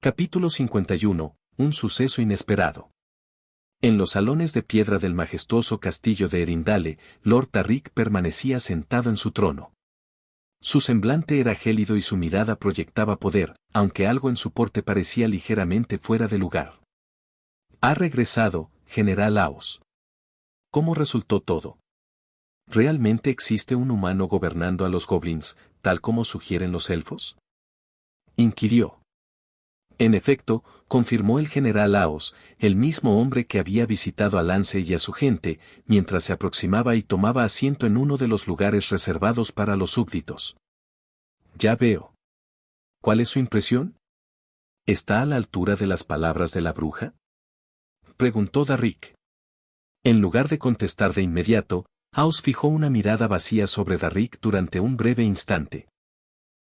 Capítulo 51. Un suceso inesperado. En los salones de piedra del majestuoso castillo de Erindale, Lord Tariq permanecía sentado en su trono. Su semblante era gélido y su mirada proyectaba poder, aunque algo en su porte parecía ligeramente fuera de lugar. Ha regresado, General Aos. ¿Cómo resultó todo? ¿Realmente existe un humano gobernando a los goblins, tal como sugieren los elfos? Inquirió. En efecto, confirmó el general Aos, el mismo hombre que había visitado a Lance y a su gente, mientras se aproximaba y tomaba asiento en uno de los lugares reservados para los súbditos. Ya veo. ¿Cuál es su impresión? ¿Está a la altura de las palabras de la bruja? Preguntó Tariq. En lugar de contestar de inmediato, Aos fijó una mirada vacía sobre Tariq durante un breve instante.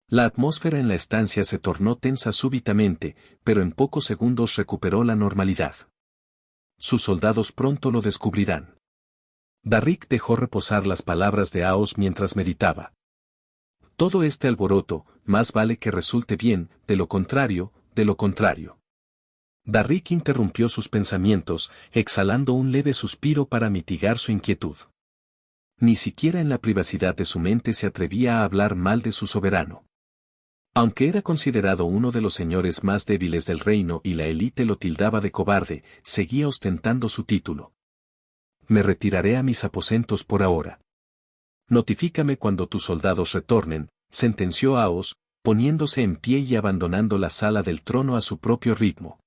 La atmósfera en la estancia se tornó tensa súbitamente, pero en pocos segundos recuperó la normalidad. Sus soldados pronto lo descubrirán. Tariq dejó reposar las palabras de Aos mientras meditaba. Todo este alboroto, más vale que resulte bien, de lo contrario. Tariq interrumpió sus pensamientos, exhalando un leve suspiro para mitigar su inquietud. Ni siquiera en la privacidad de su mente se atrevía a hablar mal de su soberano. Aunque era considerado uno de los señores más débiles del reino y la élite lo tildaba de cobarde, seguía ostentando su título. Me retiraré a mis aposentos por ahora. Notifícame cuando tus soldados retornen, sentenció Aos, poniéndose en pie y abandonando la sala del trono a su propio ritmo.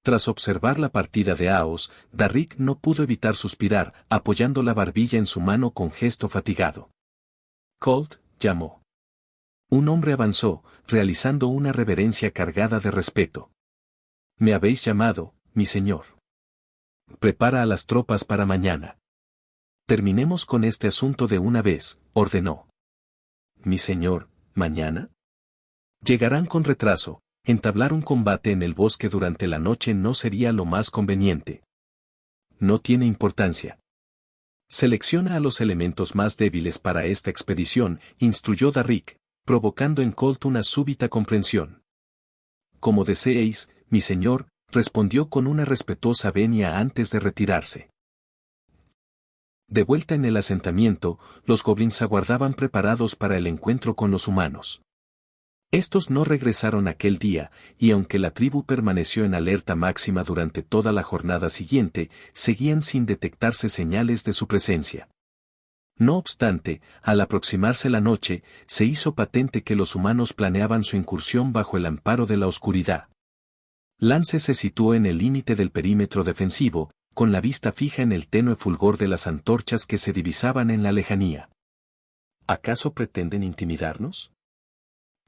Tras observar la partida de Aos, Tariq no pudo evitar suspirar, apoyando la barbilla en su mano con gesto fatigado. Colt, llamó. Un hombre avanzó, realizando una reverencia cargada de respeto. Me habéis llamado, mi señor. Prepara a las tropas para mañana. Terminemos con este asunto de una vez, ordenó. Mi señor, ¿mañana? Llegarán con retraso. Entablar un combate en el bosque durante la noche no sería lo más conveniente. No tiene importancia. Selecciona a los elementos más débiles para esta expedición, instruyó Tariq, provocando en Colt una súbita comprensión. Como deseéis, mi señor, respondió con una respetuosa venia antes de retirarse. De vuelta en el asentamiento, los goblins aguardaban preparados para el encuentro con los humanos. Estos no regresaron aquel día, y aunque la tribu permaneció en alerta máxima durante toda la jornada siguiente, seguían sin detectarse señales de su presencia. No obstante, al aproximarse la noche, se hizo patente que los humanos planeaban su incursión bajo el amparo de la oscuridad. Lance se situó en el límite del perímetro defensivo, con la vista fija en el tenue fulgor de las antorchas que se divisaban en la lejanía. ¿Acaso pretenden intimidarnos?,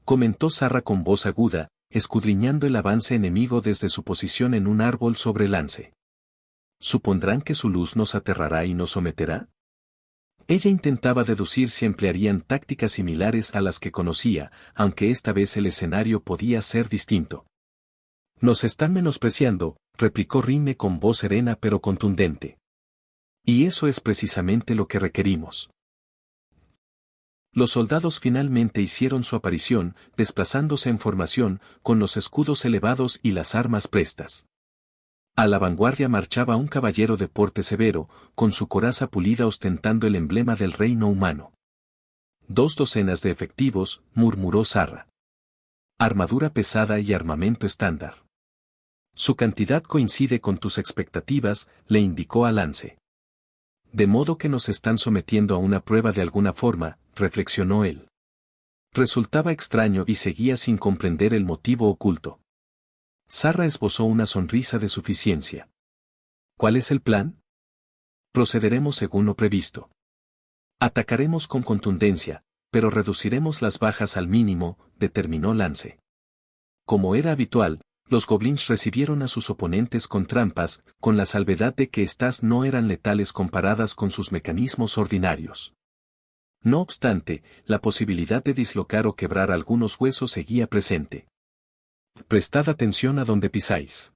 comentó Sarra con voz aguda, escudriñando el avance enemigo desde su posición en un árbol sobre Lance. ¿Supondrán que su luz nos aterrará y nos someterá? Ella intentaba deducir si emplearían tácticas similares a las que conocía, aunque esta vez el escenario podía ser distinto. Nos están menospreciando, replicó Rime con voz serena pero contundente. Y eso es precisamente lo que requerimos. Los soldados finalmente hicieron su aparición, desplazándose en formación, con los escudos elevados y las armas prestas. A la vanguardia marchaba un caballero de porte severo, con su coraza pulida ostentando el emblema del reino humano. 2 docenas de efectivos, murmuró Sarra. Armadura pesada y armamento estándar. Su cantidad coincide con tus expectativas, le indicó a Lance. De modo que nos están sometiendo a una prueba de alguna forma, reflexionó él. Resultaba extraño y seguía sin comprender el motivo oculto. Sarra esbozó una sonrisa de suficiencia. ¿Cuál es el plan? Procederemos según lo previsto. Atacaremos con contundencia, pero reduciremos las bajas al mínimo, determinó Lance. Como era habitual, los goblins recibieron a sus oponentes con trampas, con la salvedad de que éstas no eran letales comparadas con sus mecanismos ordinarios. No obstante, la posibilidad de dislocar o quebrar algunos huesos seguía presente. Prestad atención a donde pisáis,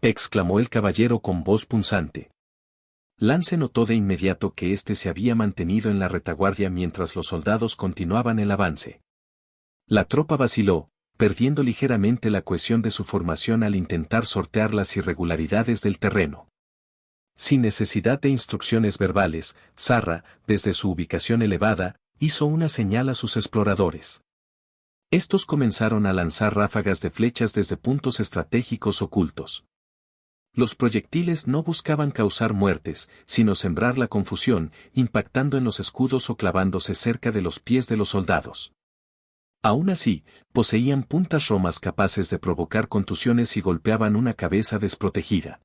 exclamó el caballero con voz punzante. Lance notó de inmediato que éste se había mantenido en la retaguardia mientras los soldados continuaban el avance. La tropa vaciló, perdiendo ligeramente la cohesión de su formación al intentar sortear las irregularidades del terreno. Sin necesidad de instrucciones verbales, Zarra, desde su ubicación elevada, hizo una señal a sus exploradores. Estos comenzaron a lanzar ráfagas de flechas desde puntos estratégicos ocultos. Los proyectiles no buscaban causar muertes, sino sembrar la confusión, impactando en los escudos o clavándose cerca de los pies de los soldados. Aún así, poseían puntas romas capaces de provocar contusiones y golpeaban una cabeza desprotegida.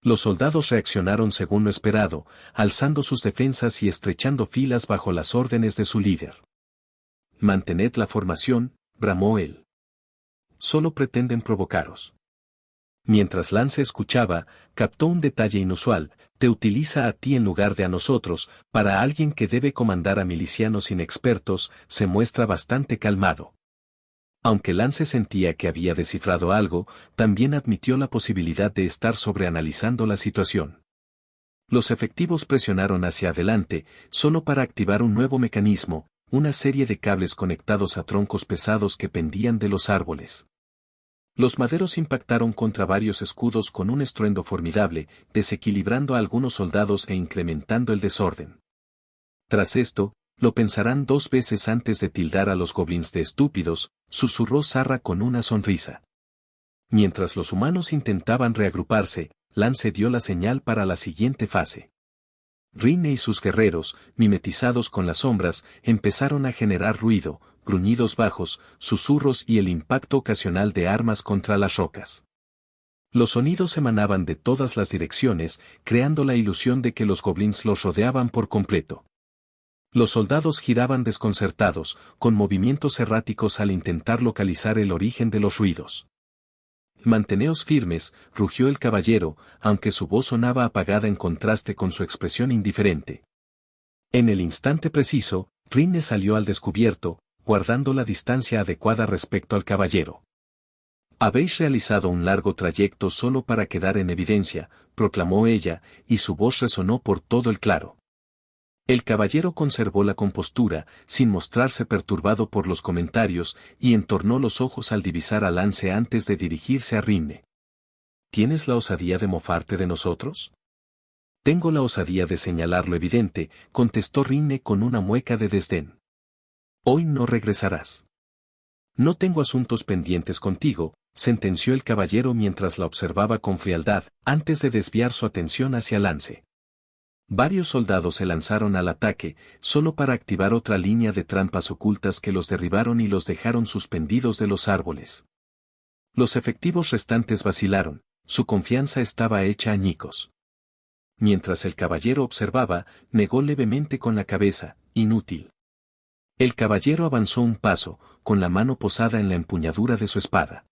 Los soldados reaccionaron según lo esperado, alzando sus defensas y estrechando filas bajo las órdenes de su líder. «Mantened la formación», bramó él. «Solo pretenden provocaros». Mientras Lance escuchaba, captó un detalle inusual: te utiliza a ti en lugar de a nosotros. Para alguien que debe comandar a milicianos inexpertos, se muestra bastante calmado. Aunque Lance sentía que había descifrado algo, también admitió la posibilidad de estar sobreanalizando la situación. Los efectivos presionaron hacia adelante, solo para activar un nuevo mecanismo, una serie de cables conectados a troncos pesados que pendían de los árboles. Los maderos impactaron contra varios escudos con un estruendo formidable, desequilibrando a algunos soldados e incrementando el desorden. Tras esto, lo pensarán dos veces antes de tildar a los goblins de estúpidos, susurró Zarra con una sonrisa. Mientras los humanos intentaban reagruparse, Lance dio la señal para la siguiente fase. Rinne y sus guerreros, mimetizados con las sombras, empezaron a generar ruido, gruñidos bajos, susurros y el impacto ocasional de armas contra las rocas. Los sonidos emanaban de todas las direcciones, creando la ilusión de que los goblins los rodeaban por completo. Los soldados giraban desconcertados, con movimientos erráticos al intentar localizar el origen de los ruidos. «Manteneos firmes», rugió el caballero, aunque su voz sonaba apagada en contraste con su expresión indiferente. En el instante preciso, Rinne salió al descubierto, guardando la distancia adecuada respecto al caballero. «Habéis realizado un largo trayecto solo para quedar en evidencia», proclamó ella, y su voz resonó por todo el claro. El caballero conservó la compostura, sin mostrarse perturbado por los comentarios, y entornó los ojos al divisar a Lance antes de dirigirse a Rinne. «¿Tienes la osadía de mofarte de nosotros?» «Tengo la osadía de señalar lo evidente», contestó Rinne con una mueca de desdén. «Hoy no regresarás». «No tengo asuntos pendientes contigo», sentenció el caballero mientras la observaba con frialdad, antes de desviar su atención hacia Lance. Varios soldados se lanzaron al ataque, solo para activar otra línea de trampas ocultas que los derribaron y los dejaron suspendidos de los árboles. Los efectivos restantes vacilaron, su confianza estaba hecha añicos. Mientras el caballero observaba, negó levemente con la cabeza: «Inútil». El caballero avanzó un paso, con la mano posada en la empuñadura de su espada.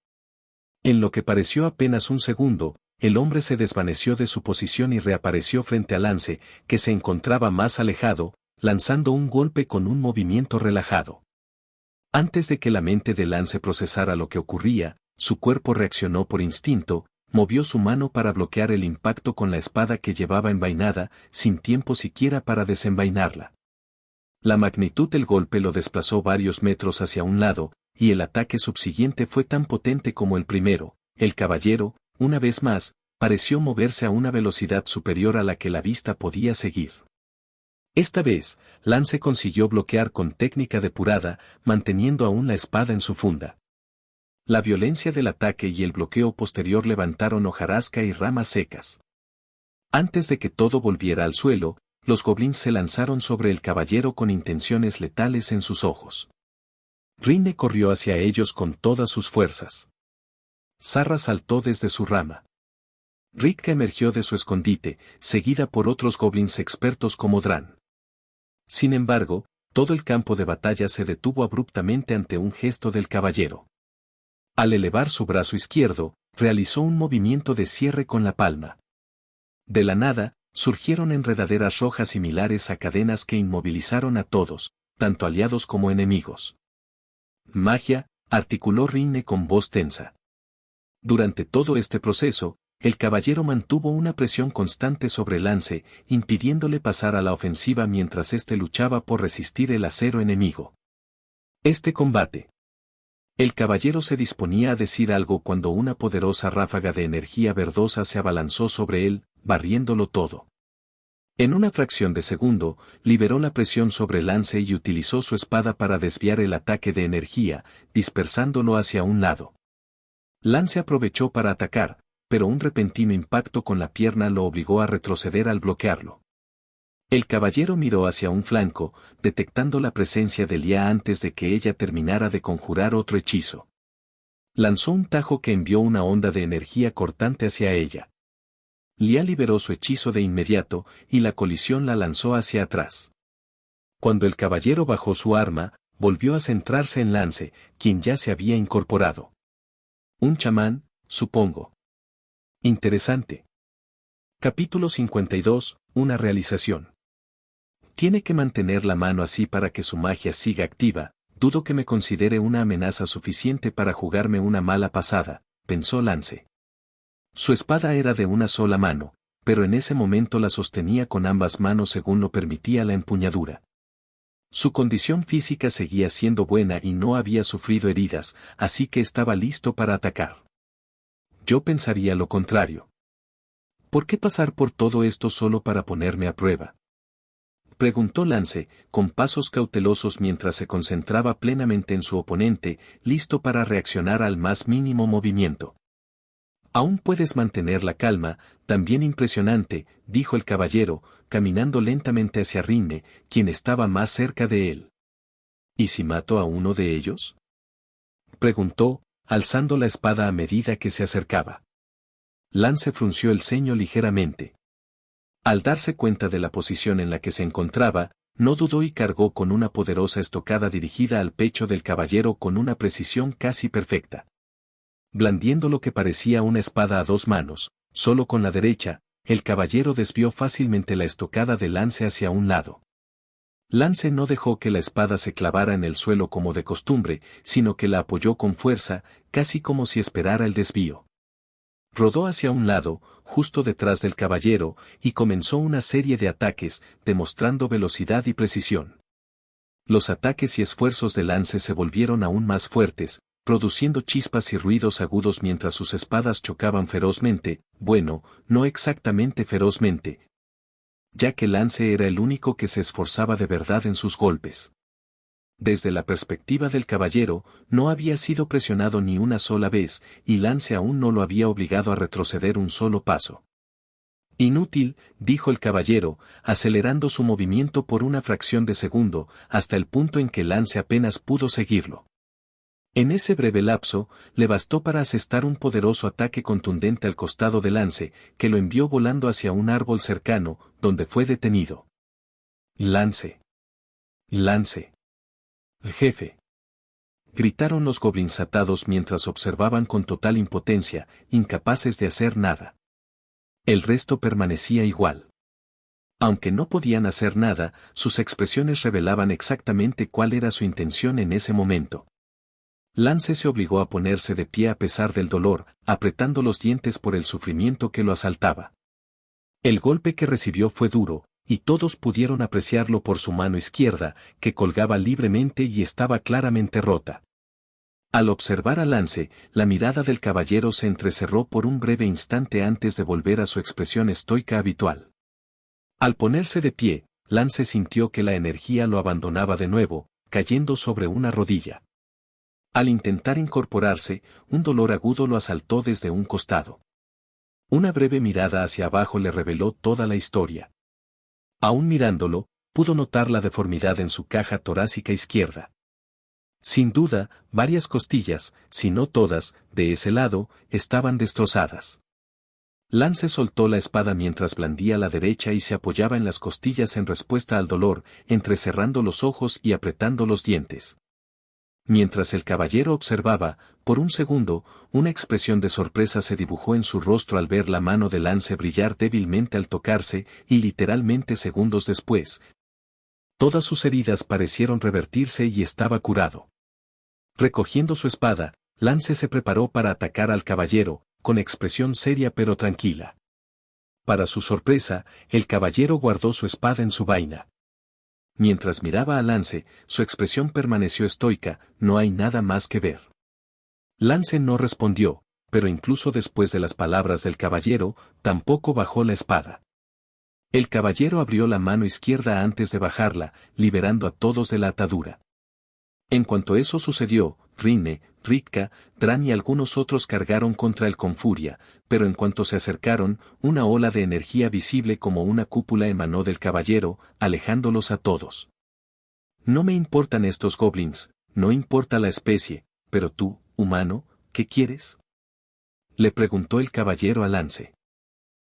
En lo que pareció apenas un segundo, el hombre se desvaneció de su posición y reapareció frente a Lance, que se encontraba más alejado, lanzando un golpe con un movimiento relajado. Antes de que la mente de Lance procesara lo que ocurría, su cuerpo reaccionó por instinto, movió su mano para bloquear el impacto con la espada que llevaba envainada, sin tiempo siquiera para desenvainarla. La magnitud del golpe lo desplazó varios metros hacia un lado, y el ataque subsiguiente fue tan potente como el primero. El caballero, una vez más, pareció moverse a una velocidad superior a la que la vista podía seguir. Esta vez, Lance consiguió bloquear con técnica depurada, manteniendo aún la espada en su funda. La violencia del ataque y el bloqueo posterior levantaron hojarasca y ramas secas. Antes de que todo volviera al suelo, los goblins se lanzaron sobre el caballero con intenciones letales en sus ojos. Rinne corrió hacia ellos con todas sus fuerzas. Zarra saltó desde su rama. Ritka emergió de su escondite, seguida por otros goblins expertos como Dran. Sin embargo, todo el campo de batalla se detuvo abruptamente ante un gesto del caballero. Al elevar su brazo izquierdo, realizó un movimiento de cierre con la palma. De la nada, surgieron enredaderas rojas similares a cadenas que inmovilizaron a todos, tanto aliados como enemigos. «Magia», articuló Rinne con voz tensa. Durante todo este proceso, el caballero mantuvo una presión constante sobre Lance, impidiéndole pasar a la ofensiva mientras éste luchaba por resistir el acero enemigo. Este combate El caballero se disponía a decir algo cuando una poderosa ráfaga de energía verdosa se abalanzó sobre él, barriéndolo todo. En una fracción de segundo, liberó la presión sobre Lance y utilizó su espada para desviar el ataque de energía, dispersándolo hacia un lado. Lance aprovechó para atacar, pero un repentino impacto con la pierna lo obligó a retroceder al bloquearlo. El caballero miró hacia un flanco, detectando la presencia de Lia antes de que ella terminara de conjurar otro hechizo. Lanzó un tajo que envió una onda de energía cortante hacia ella. Lia liberó su hechizo de inmediato, y la colisión la lanzó hacia atrás. Cuando el caballero bajó su arma, volvió a centrarse en Lance, quien ya se había incorporado. Un chamán, supongo. Interesante. Capítulo 52, una realización. Tiene que mantener la mano así para que su magia siga activa, dudo que me considere una amenaza suficiente para jugarme una mala pasada, pensó Lance. Su espada era de una sola mano, pero en ese momento la sostenía con ambas manos según lo permitía la empuñadura. Su condición física seguía siendo buena y no había sufrido heridas, así que estaba listo para atacar. Yo pensaría lo contrario. ¿Por qué pasar por todo esto solo para ponerme a prueba? Preguntó Lance, con pasos cautelosos mientras se concentraba plenamente en su oponente, listo para reaccionar al más mínimo movimiento. Aún puedes mantener la calma, también impresionante, dijo el caballero, caminando lentamente hacia Rinne, quien estaba más cerca de él. ¿Y si mato a uno de ellos? Preguntó, alzando la espada a medida que se acercaba. Lance frunció el ceño ligeramente. Al darse cuenta de la posición en la que se encontraba, no dudó y cargó con una poderosa estocada dirigida al pecho del caballero con una precisión casi perfecta. Blandiendo lo que parecía una espada a dos manos, solo con la derecha, el caballero desvió fácilmente la estocada de Lance hacia un lado. Lance no dejó que la espada se clavara en el suelo como de costumbre, sino que la apoyó con fuerza, casi como si esperara el desvío. Rodó hacia un lado, justo detrás del caballero, y comenzó una serie de ataques, demostrando velocidad y precisión. Los ataques y esfuerzos de Lance se volvieron aún más fuertes, produciendo chispas y ruidos agudos mientras sus espadas chocaban ferozmente, bueno, no exactamente ferozmente, ya que Lance era el único que se esforzaba de verdad en sus golpes. Desde la perspectiva del caballero, no había sido presionado ni una sola vez, y Lance aún no lo había obligado a retroceder un solo paso. Inútil, dijo el caballero, acelerando su movimiento por una fracción de segundo, hasta el punto en que Lance apenas pudo seguirlo. En ese breve lapso, le bastó para asestar un poderoso ataque contundente al costado de Lance, que lo envió volando hacia un árbol cercano, donde fue detenido. Lance. Lance. Jefe. Gritaron los goblins atados mientras observaban con total impotencia, incapaces de hacer nada. El resto permanecía igual. Aunque no podían hacer nada, sus expresiones revelaban exactamente cuál era su intención en ese momento. Lance se obligó a ponerse de pie a pesar del dolor, apretando los dientes por el sufrimiento que lo asaltaba. El golpe que recibió fue duro, y todos pudieron apreciarlo por su mano izquierda, que colgaba libremente y estaba claramente rota. Al observar a Lance, la mirada del caballero se entrecerró por un breve instante antes de volver a su expresión estoica habitual. Al ponerse de pie, Lance sintió que la energía lo abandonaba de nuevo, cayendo sobre una rodilla. Al intentar incorporarse, un dolor agudo lo asaltó desde un costado. Una breve mirada hacia abajo le reveló toda la historia. Aún mirándolo, pudo notar la deformidad en su caja torácica izquierda. Sin duda, varias costillas, si no todas, de ese lado, estaban destrozadas. Lance soltó la espada mientras blandía la derecha y se apoyaba en las costillas en respuesta al dolor, entrecerrando los ojos y apretando los dientes. Mientras el caballero observaba, por un segundo, una expresión de sorpresa se dibujó en su rostro al ver la mano de Lance brillar débilmente al tocarse, y literalmente segundos después, todas sus heridas parecieron revertirse y estaba curado. Recogiendo su espada, Lance se preparó para atacar al caballero, con expresión seria pero tranquila. Para su sorpresa, el caballero guardó su espada en su vaina. Mientras miraba a Lance, su expresión permaneció estoica, no hay nada más que ver. Lance no respondió, pero incluso después de las palabras del caballero, tampoco bajó la espada. El caballero abrió la mano izquierda antes de bajarla, liberando a todos de la atadura. En cuanto eso sucedió, Rinne, Ritka, Dran y algunos otros cargaron contra él con furia, pero en cuanto se acercaron, una ola de energía visible como una cúpula emanó del caballero, alejándolos a todos. No me importan estos goblins, no importa la especie, pero tú, humano, ¿qué quieres? Le preguntó el caballero a Lance.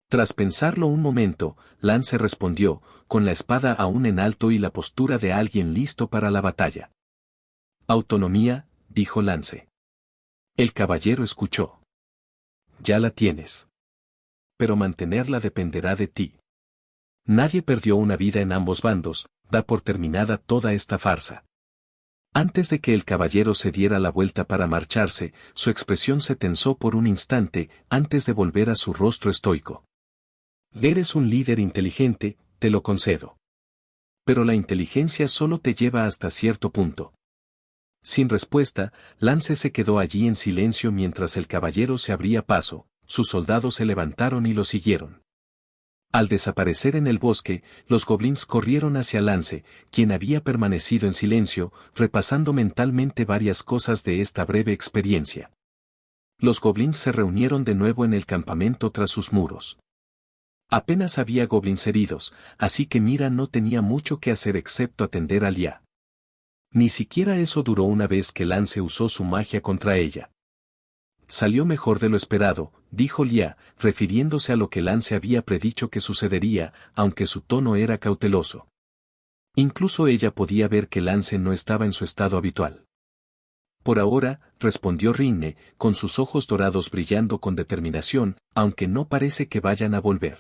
Tras pensarlo un momento, Lance respondió, con la espada aún en alto y la postura de alguien listo para la batalla. Autonomía, dijo Lance. El caballero escuchó. Ya la tienes. Pero mantenerla dependerá de ti. Nadie perdió una vida en ambos bandos, da por terminada toda esta farsa. Antes de que el caballero se diera la vuelta para marcharse, su expresión se tensó por un instante, antes de volver a su rostro estoico. Eres un líder inteligente, te lo concedo. Pero la inteligencia solo te lleva hasta cierto punto. Sin respuesta, Lance se quedó allí en silencio mientras el caballero se abría paso, sus soldados se levantaron y lo siguieron. Al desaparecer en el bosque, los goblins corrieron hacia Lance, quien había permanecido en silencio, repasando mentalmente varias cosas de esta breve experiencia. Los goblins se reunieron de nuevo en el campamento tras sus muros. Apenas había goblins heridos, así que Mira no tenía mucho que hacer excepto atender a Lia. Ni siquiera eso duró una vez que Lance usó su magia contra ella. Salió mejor de lo esperado, dijo Lia, refiriéndose a lo que Lance había predicho que sucedería, aunque su tono era cauteloso. Incluso ella podía ver que Lance no estaba en su estado habitual. Por ahora, respondió Rinne, con sus ojos dorados brillando con determinación, aunque no parece que vayan a volver.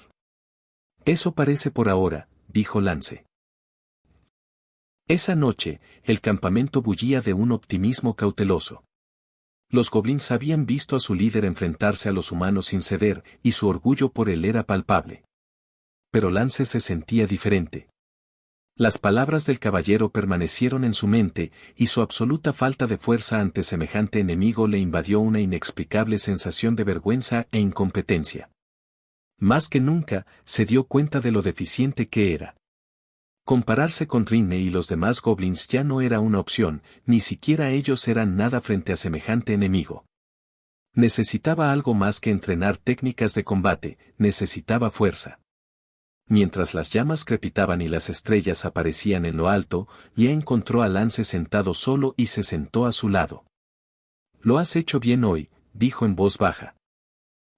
Eso parece por ahora, dijo Lance. Esa noche, el campamento bullía de un optimismo cauteloso. Los goblins habían visto a su líder enfrentarse a los humanos sin ceder, y su orgullo por él era palpable. Pero Lance se sentía diferente. Las palabras del caballero permanecieron en su mente, y su absoluta falta de fuerza ante semejante enemigo le invadió una inexplicable sensación de vergüenza e incompetencia. Más que nunca, se dio cuenta de lo deficiente que era. Compararse con Rinne y los demás goblins ya no era una opción, ni siquiera ellos eran nada frente a semejante enemigo. Necesitaba algo más que entrenar técnicas de combate, necesitaba fuerza. Mientras las llamas crepitaban y las estrellas aparecían en lo alto, ya encontró a Lance sentado solo y se sentó a su lado. Lo has hecho bien hoy, dijo en voz baja.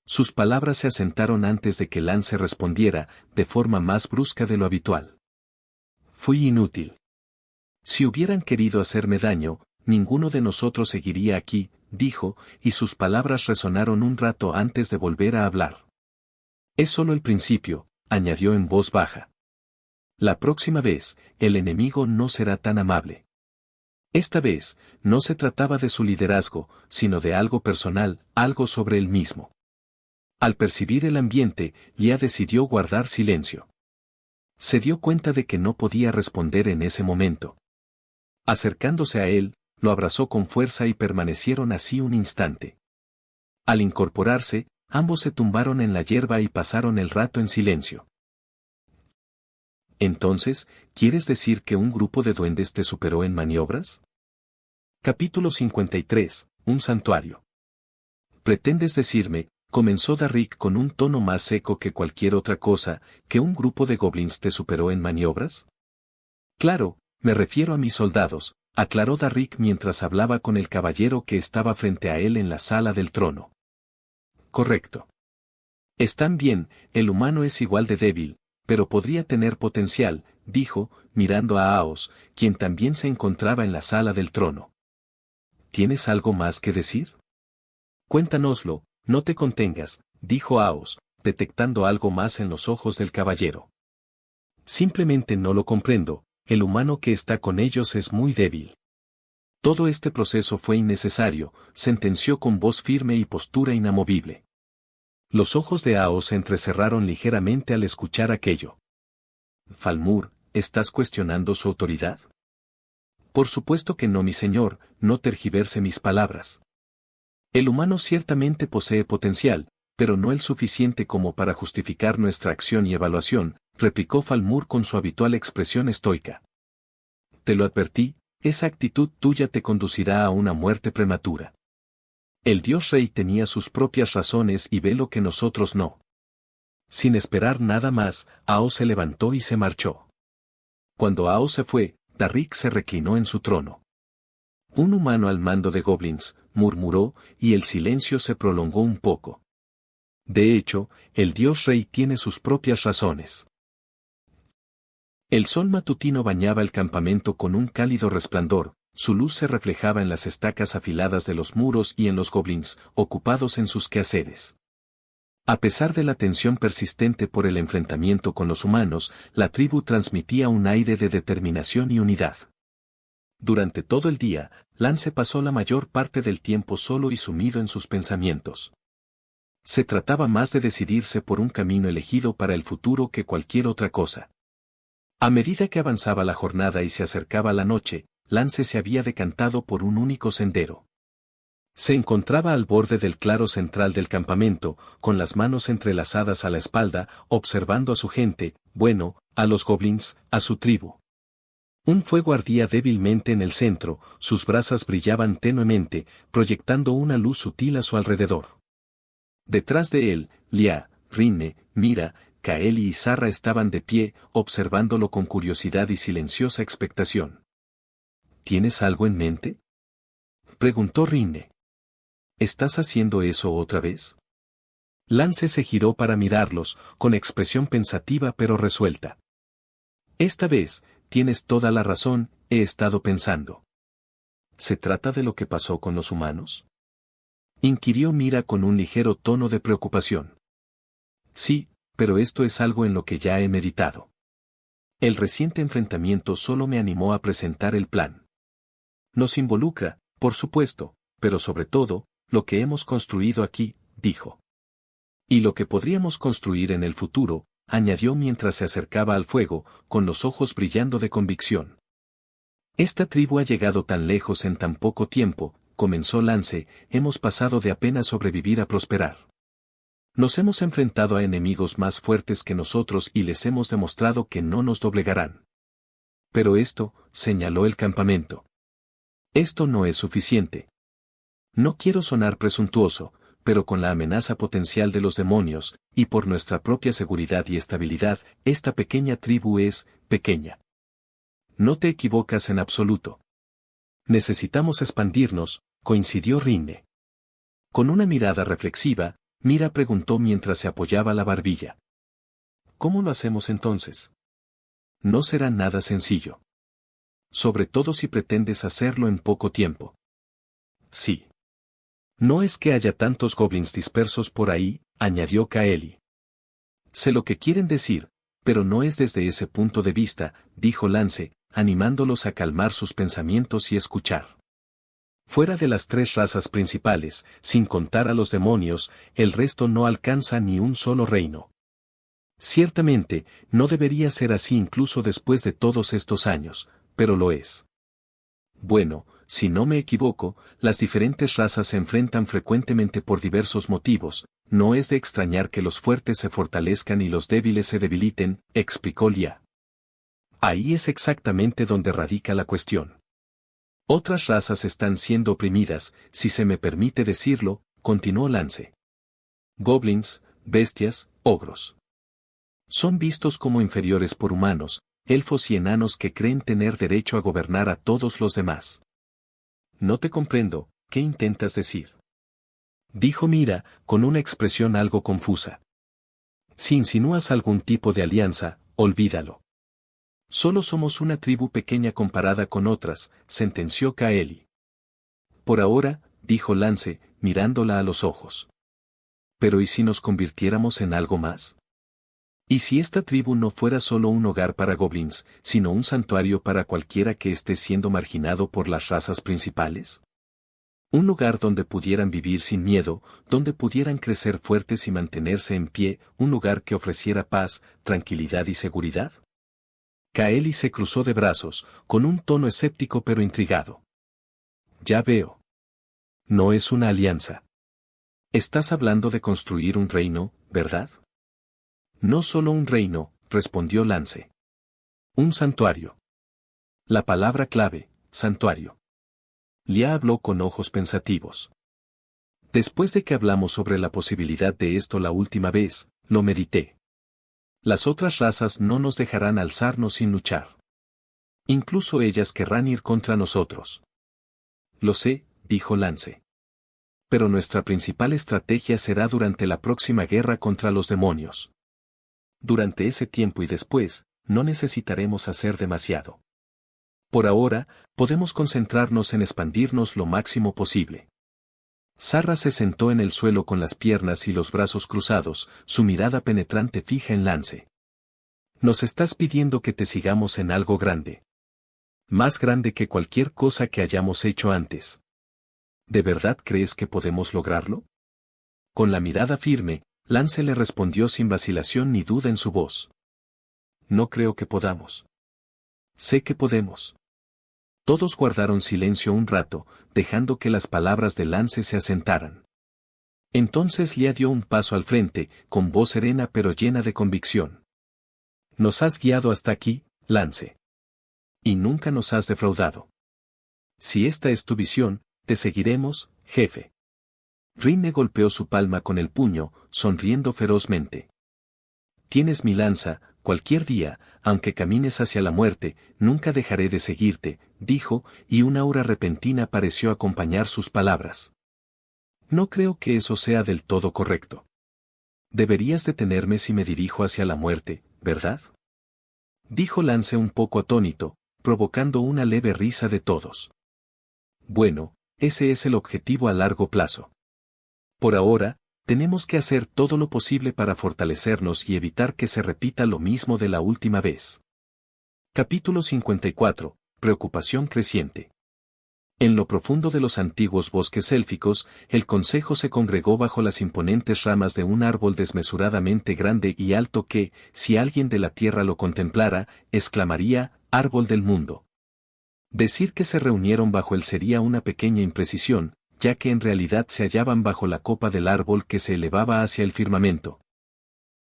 Sus palabras se asentaron antes de que Lance respondiera, de forma más brusca de lo habitual. Fui inútil. Si hubieran querido hacerme daño, ninguno de nosotros seguiría aquí, dijo, y sus palabras resonaron un rato antes de volver a hablar. Es solo el principio, añadió en voz baja. La próxima vez, el enemigo no será tan amable. Esta vez, no se trataba de su liderazgo, sino de algo personal, algo sobre él mismo. Al percibir el ambiente, ya decidió guardar silencio. Se dio cuenta de que no podía responder en ese momento. Acercándose a él, lo abrazó con fuerza y permanecieron así un instante. Al incorporarse, ambos se tumbaron en la hierba y pasaron el rato en silencio. Entonces, ¿quieres decir que un grupo de duendes te superó en maniobras? Capítulo 53, un santuario. ¿Pretendes decirme, comenzó Darrick con un tono más seco que cualquier otra cosa, que un grupo de goblins te superó en maniobras? Claro, me refiero a mis soldados, aclaró Darrick mientras hablaba con el caballero que estaba frente a él en la sala del trono. Correcto. Están bien, el humano es igual de débil, pero podría tener potencial, dijo, mirando a Aos, quien también se encontraba en la sala del trono. ¿Tienes algo más que decir? Cuéntanoslo. No te contengas, dijo Aos, detectando algo más en los ojos del caballero. Simplemente no lo comprendo, el humano que está con ellos es muy débil. Todo este proceso fue innecesario, sentenció con voz firme y postura inamovible. Los ojos de Aos se entrecerraron ligeramente al escuchar aquello. Falmur, ¿estás cuestionando su autoridad? Por supuesto que no, mi señor, no tergiverse mis palabras. El humano ciertamente posee potencial, pero no el suficiente como para justificar nuestra acción y evaluación, replicó Falmur con su habitual expresión estoica. Te lo advertí, esa actitud tuya te conducirá a una muerte prematura. El dios rey tenía sus propias razones y ve lo que nosotros no. Sin esperar nada más, Ao se levantó y se marchó. Cuando Ao se fue, Darrick se reclinó en su trono. Un humano al mando de goblins, murmuró, y el silencio se prolongó un poco. De hecho, el dios rey tiene sus propias razones. El sol matutino bañaba el campamento con un cálido resplandor, su luz se reflejaba en las estacas afiladas de los muros y en los goblins, ocupados en sus quehaceres. A pesar de la tensión persistente por el enfrentamiento con los humanos, la tribu transmitía un aire de determinación y unidad. Durante todo el día, Lance pasó la mayor parte del tiempo solo y sumido en sus pensamientos. Se trataba más de decidirse por un camino elegido para el futuro que cualquier otra cosa. A medida que avanzaba la jornada y se acercaba la noche, Lance se había decantado por un único sendero. Se encontraba al borde del claro central del campamento, con las manos entrelazadas a la espalda, observando a su gente, bueno, a los goblins, a su tribu. Un fuego ardía débilmente en el centro, sus brasas brillaban tenuemente, proyectando una luz sutil a su alrededor. Detrás de él, Lia, Rinne, Mira, Kaeli y Zarra estaban de pie, observándolo con curiosidad y silenciosa expectación. ¿Tienes algo en mente?, preguntó Rinne. ¿Estás haciendo eso otra vez? Lance se giró para mirarlos, con expresión pensativa pero resuelta. Esta vez, tienes toda la razón, he estado pensando. ¿Se trata de lo que pasó con los humanos?, inquirió Mira con un ligero tono de preocupación. Sí, pero esto es algo en lo que ya he meditado. El reciente enfrentamiento solo me animó a presentar el plan. Nos involucra, por supuesto, pero sobre todo, lo que hemos construido aquí, dijo. Y lo que podríamos construir en el futuro, añadió mientras se acercaba al fuego, con los ojos brillando de convicción. Esta tribu ha llegado tan lejos en tan poco tiempo, comenzó Lance, hemos pasado de apenas sobrevivir a prosperar. Nos hemos enfrentado a enemigos más fuertes que nosotros y les hemos demostrado que no nos doblegarán. Pero esto, señaló el campamento. Esto no es suficiente. No quiero sonar presuntuoso, pero con la amenaza potencial de los demonios, y por nuestra propia seguridad y estabilidad, esta pequeña tribu es, pequeña. No te equivocas en absoluto. Necesitamos expandirnos, coincidió Rinne. Con una mirada reflexiva, Mira preguntó mientras se apoyaba la barbilla. ¿Cómo lo hacemos entonces? No será nada sencillo. Sobre todo si pretendes hacerlo en poco tiempo. Sí. No es que haya tantos goblins dispersos por ahí, añadió Kaeli. Sé lo que quieren decir, pero no es desde ese punto de vista, dijo Lance, animándolos a calmar sus pensamientos y escuchar. Fuera de las tres razas principales, sin contar a los demonios, el resto no alcanza ni un solo reino. Ciertamente, no debería ser así incluso después de todos estos años, pero lo es. Bueno, si no me equivoco, las diferentes razas se enfrentan frecuentemente por diversos motivos, no es de extrañar que los fuertes se fortalezcan y los débiles se debiliten, explicó Lia. Ahí es exactamente donde radica la cuestión. Otras razas están siendo oprimidas, si se me permite decirlo, continuó Lance. Goblins, bestias, ogros. Son vistos como inferiores por humanos, elfos y enanos que creen tener derecho a gobernar a todos los demás. No te comprendo, ¿qué intentas decir?, dijo Mira, con una expresión algo confusa. Si insinúas algún tipo de alianza, olvídalo. Solo somos una tribu pequeña comparada con otras, sentenció Kaeli. Por ahora, dijo Lance, mirándola a los ojos. Pero ¿y si nos convirtiéramos en algo más? ¿Y si esta tribu no fuera solo un hogar para goblins, sino un santuario para cualquiera que esté siendo marginado por las razas principales? Un lugar donde pudieran vivir sin miedo, donde pudieran crecer fuertes y mantenerse en pie, un lugar que ofreciera paz, tranquilidad y seguridad. Kaeli se cruzó de brazos, con un tono escéptico pero intrigado. Ya veo. No es una alianza. Estás hablando de construir un reino, ¿verdad? No solo un reino, respondió Lance. Un santuario. La palabra clave, santuario. Lia habló con ojos pensativos. Después de que hablamos sobre la posibilidad de esto la última vez, lo medité. Las otras razas no nos dejarán alzarnos sin luchar. Incluso ellas querrán ir contra nosotros. Lo sé, dijo Lance. Pero nuestra principal estrategia será durante la próxima guerra contra los demonios. Durante ese tiempo y después, no necesitaremos hacer demasiado. Por ahora, podemos concentrarnos en expandirnos lo máximo posible. Sarra se sentó en el suelo con las piernas y los brazos cruzados, su mirada penetrante fija en Lance. Nos estás pidiendo que te sigamos en algo grande. Más grande que cualquier cosa que hayamos hecho antes. ¿De verdad crees que podemos lograrlo? Con la mirada firme, Lance le respondió sin vacilación ni duda en su voz. No creo que podamos. Sé que podemos. Todos guardaron silencio un rato, dejando que las palabras de Lance se asentaran. Entonces Lia dio un paso al frente, con voz serena pero llena de convicción. Nos has guiado hasta aquí, Lance. Y nunca nos has defraudado. Si esta es tu visión, te seguiremos, jefe. Rinne golpeó su palma con el puño, sonriendo ferozmente. Tienes mi lanza, cualquier día, aunque camines hacia la muerte, nunca dejaré de seguirte, dijo, y una aura repentina pareció acompañar sus palabras. No creo que eso sea del todo correcto. Deberías detenerme si me dirijo hacia la muerte, ¿verdad? Dijo Lance un poco atónito, provocando una leve risa de todos. Bueno, ese es el objetivo a largo plazo. Por ahora, tenemos que hacer todo lo posible para fortalecernos y evitar que se repita lo mismo de la última vez. Capítulo 54. Preocupación creciente. En lo profundo de los antiguos bosques élficos, el consejo se congregó bajo las imponentes ramas de un árbol desmesuradamente grande y alto que, si alguien de la tierra lo contemplara, exclamaría, árbol del mundo. Decir que se reunieron bajo él sería una pequeña imprecisión, ya que en realidad se hallaban bajo la copa del árbol que se elevaba hacia el firmamento.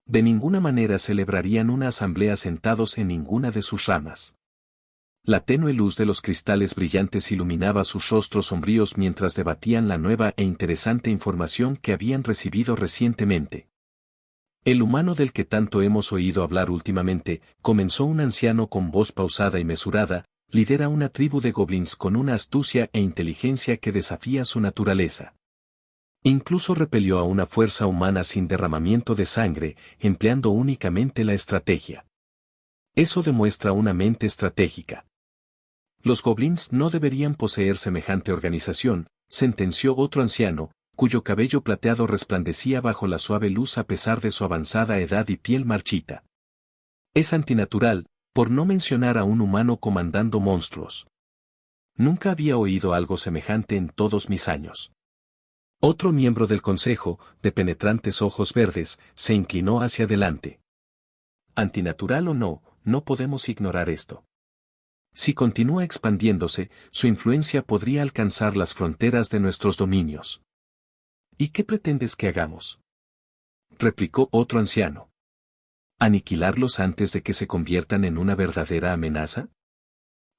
De ninguna manera celebrarían una asamblea sentados en ninguna de sus ramas. La tenue luz de los cristales brillantes iluminaba sus rostros sombríos mientras debatían la nueva e interesante información que habían recibido recientemente. El humano del que tanto hemos oído hablar últimamente, comenzó un anciano con voz pausada y mesurada, lidera una tribu de goblins con una astucia e inteligencia que desafía su naturaleza. Incluso repelió a una fuerza humana sin derramamiento de sangre, empleando únicamente la estrategia. Eso demuestra una mente estratégica. Los goblins no deberían poseer semejante organización, sentenció otro anciano, cuyo cabello plateado resplandecía bajo la suave luz a pesar de su avanzada edad y piel marchita. Es antinatural, por no mencionar a un humano comandando monstruos. Nunca había oído algo semejante en todos mis años. Otro miembro del consejo, de penetrantes ojos verdes, se inclinó hacia adelante. Antinatural o no, no podemos ignorar esto. Si continúa expandiéndose, su influencia podría alcanzar las fronteras de nuestros dominios. ¿Y qué pretendes que hagamos?, replicó otro anciano. ¿Aniquilarlos antes de que se conviertan en una verdadera amenaza?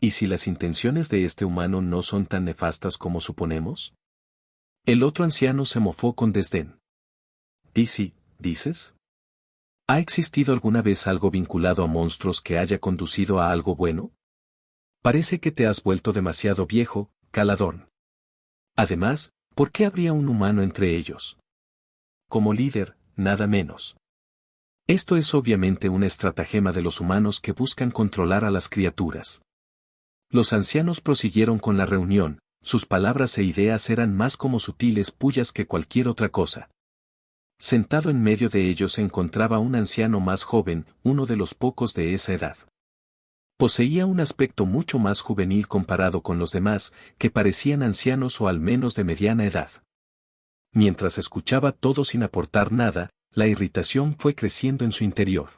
¿Y si las intenciones de este humano no son tan nefastas como suponemos? El otro anciano se mofó con desdén. ¿Dices? ¿Ha existido alguna vez algo vinculado a monstruos que haya conducido a algo bueno? Parece que te has vuelto demasiado viejo, Caladón. Además, ¿por qué habría un humano entre ellos? Como líder, nada menos. Esto es obviamente una estratagema de los humanos que buscan controlar a las criaturas. Los ancianos prosiguieron con la reunión, sus palabras e ideas eran más como sutiles pullas que cualquier otra cosa. Sentado en medio de ellos se encontraba un anciano más joven, uno de los pocos de esa edad. Poseía un aspecto mucho más juvenil comparado con los demás, que parecían ancianos o al menos de mediana edad. Mientras escuchaba todo sin aportar nada, la irritación fue creciendo en su interior.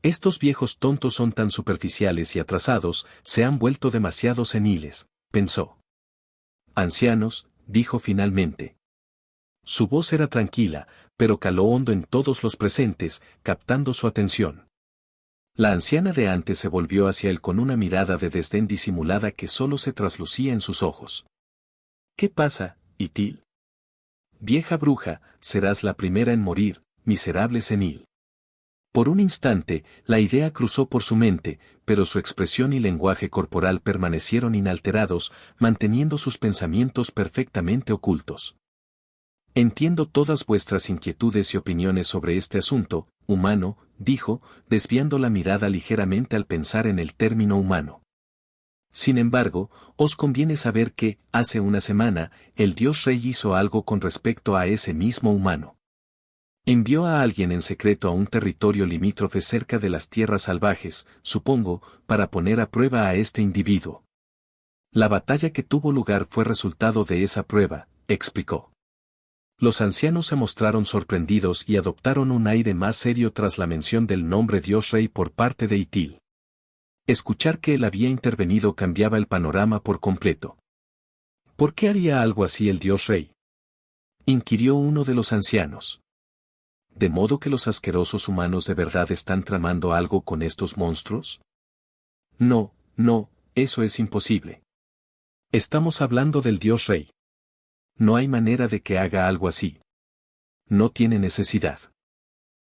Estos viejos tontos son tan superficiales y atrasados, se han vuelto demasiado seniles, pensó. Ancianos, dijo finalmente. Su voz era tranquila, pero caló hondo en todos los presentes, captando su atención. La anciana de antes se volvió hacia él con una mirada de desdén disimulada que solo se traslucía en sus ojos. ¿Qué pasa, Itil? Vieja bruja, serás la primera en morir, miserable senil. Por un instante, la idea cruzó por su mente, pero su expresión y lenguaje corporal permanecieron inalterados, manteniendo sus pensamientos perfectamente ocultos. Entiendo todas vuestras inquietudes y opiniones sobre este asunto, humano, dijo, desviando la mirada ligeramente al pensar en el término humano. Sin embargo, os conviene saber que, hace una semana, el dios rey hizo algo con respecto a ese mismo humano. Envió a alguien en secreto a un territorio limítrofe cerca de las tierras salvajes, supongo, para poner a prueba a este individuo. La batalla que tuvo lugar fue resultado de esa prueba, explicó. Los ancianos se mostraron sorprendidos y adoptaron un aire más serio tras la mención del nombre Dios Rey por parte de Itil. Escuchar que él había intervenido cambiaba el panorama por completo. ¿Por qué haría algo así el Dios Rey?, inquirió uno de los ancianos. ¿De modo que los asquerosos humanos de verdad están tramando algo con estos monstruos? No, no, eso es imposible. Estamos hablando del Dios Rey. No hay manera de que haga algo así. No tiene necesidad.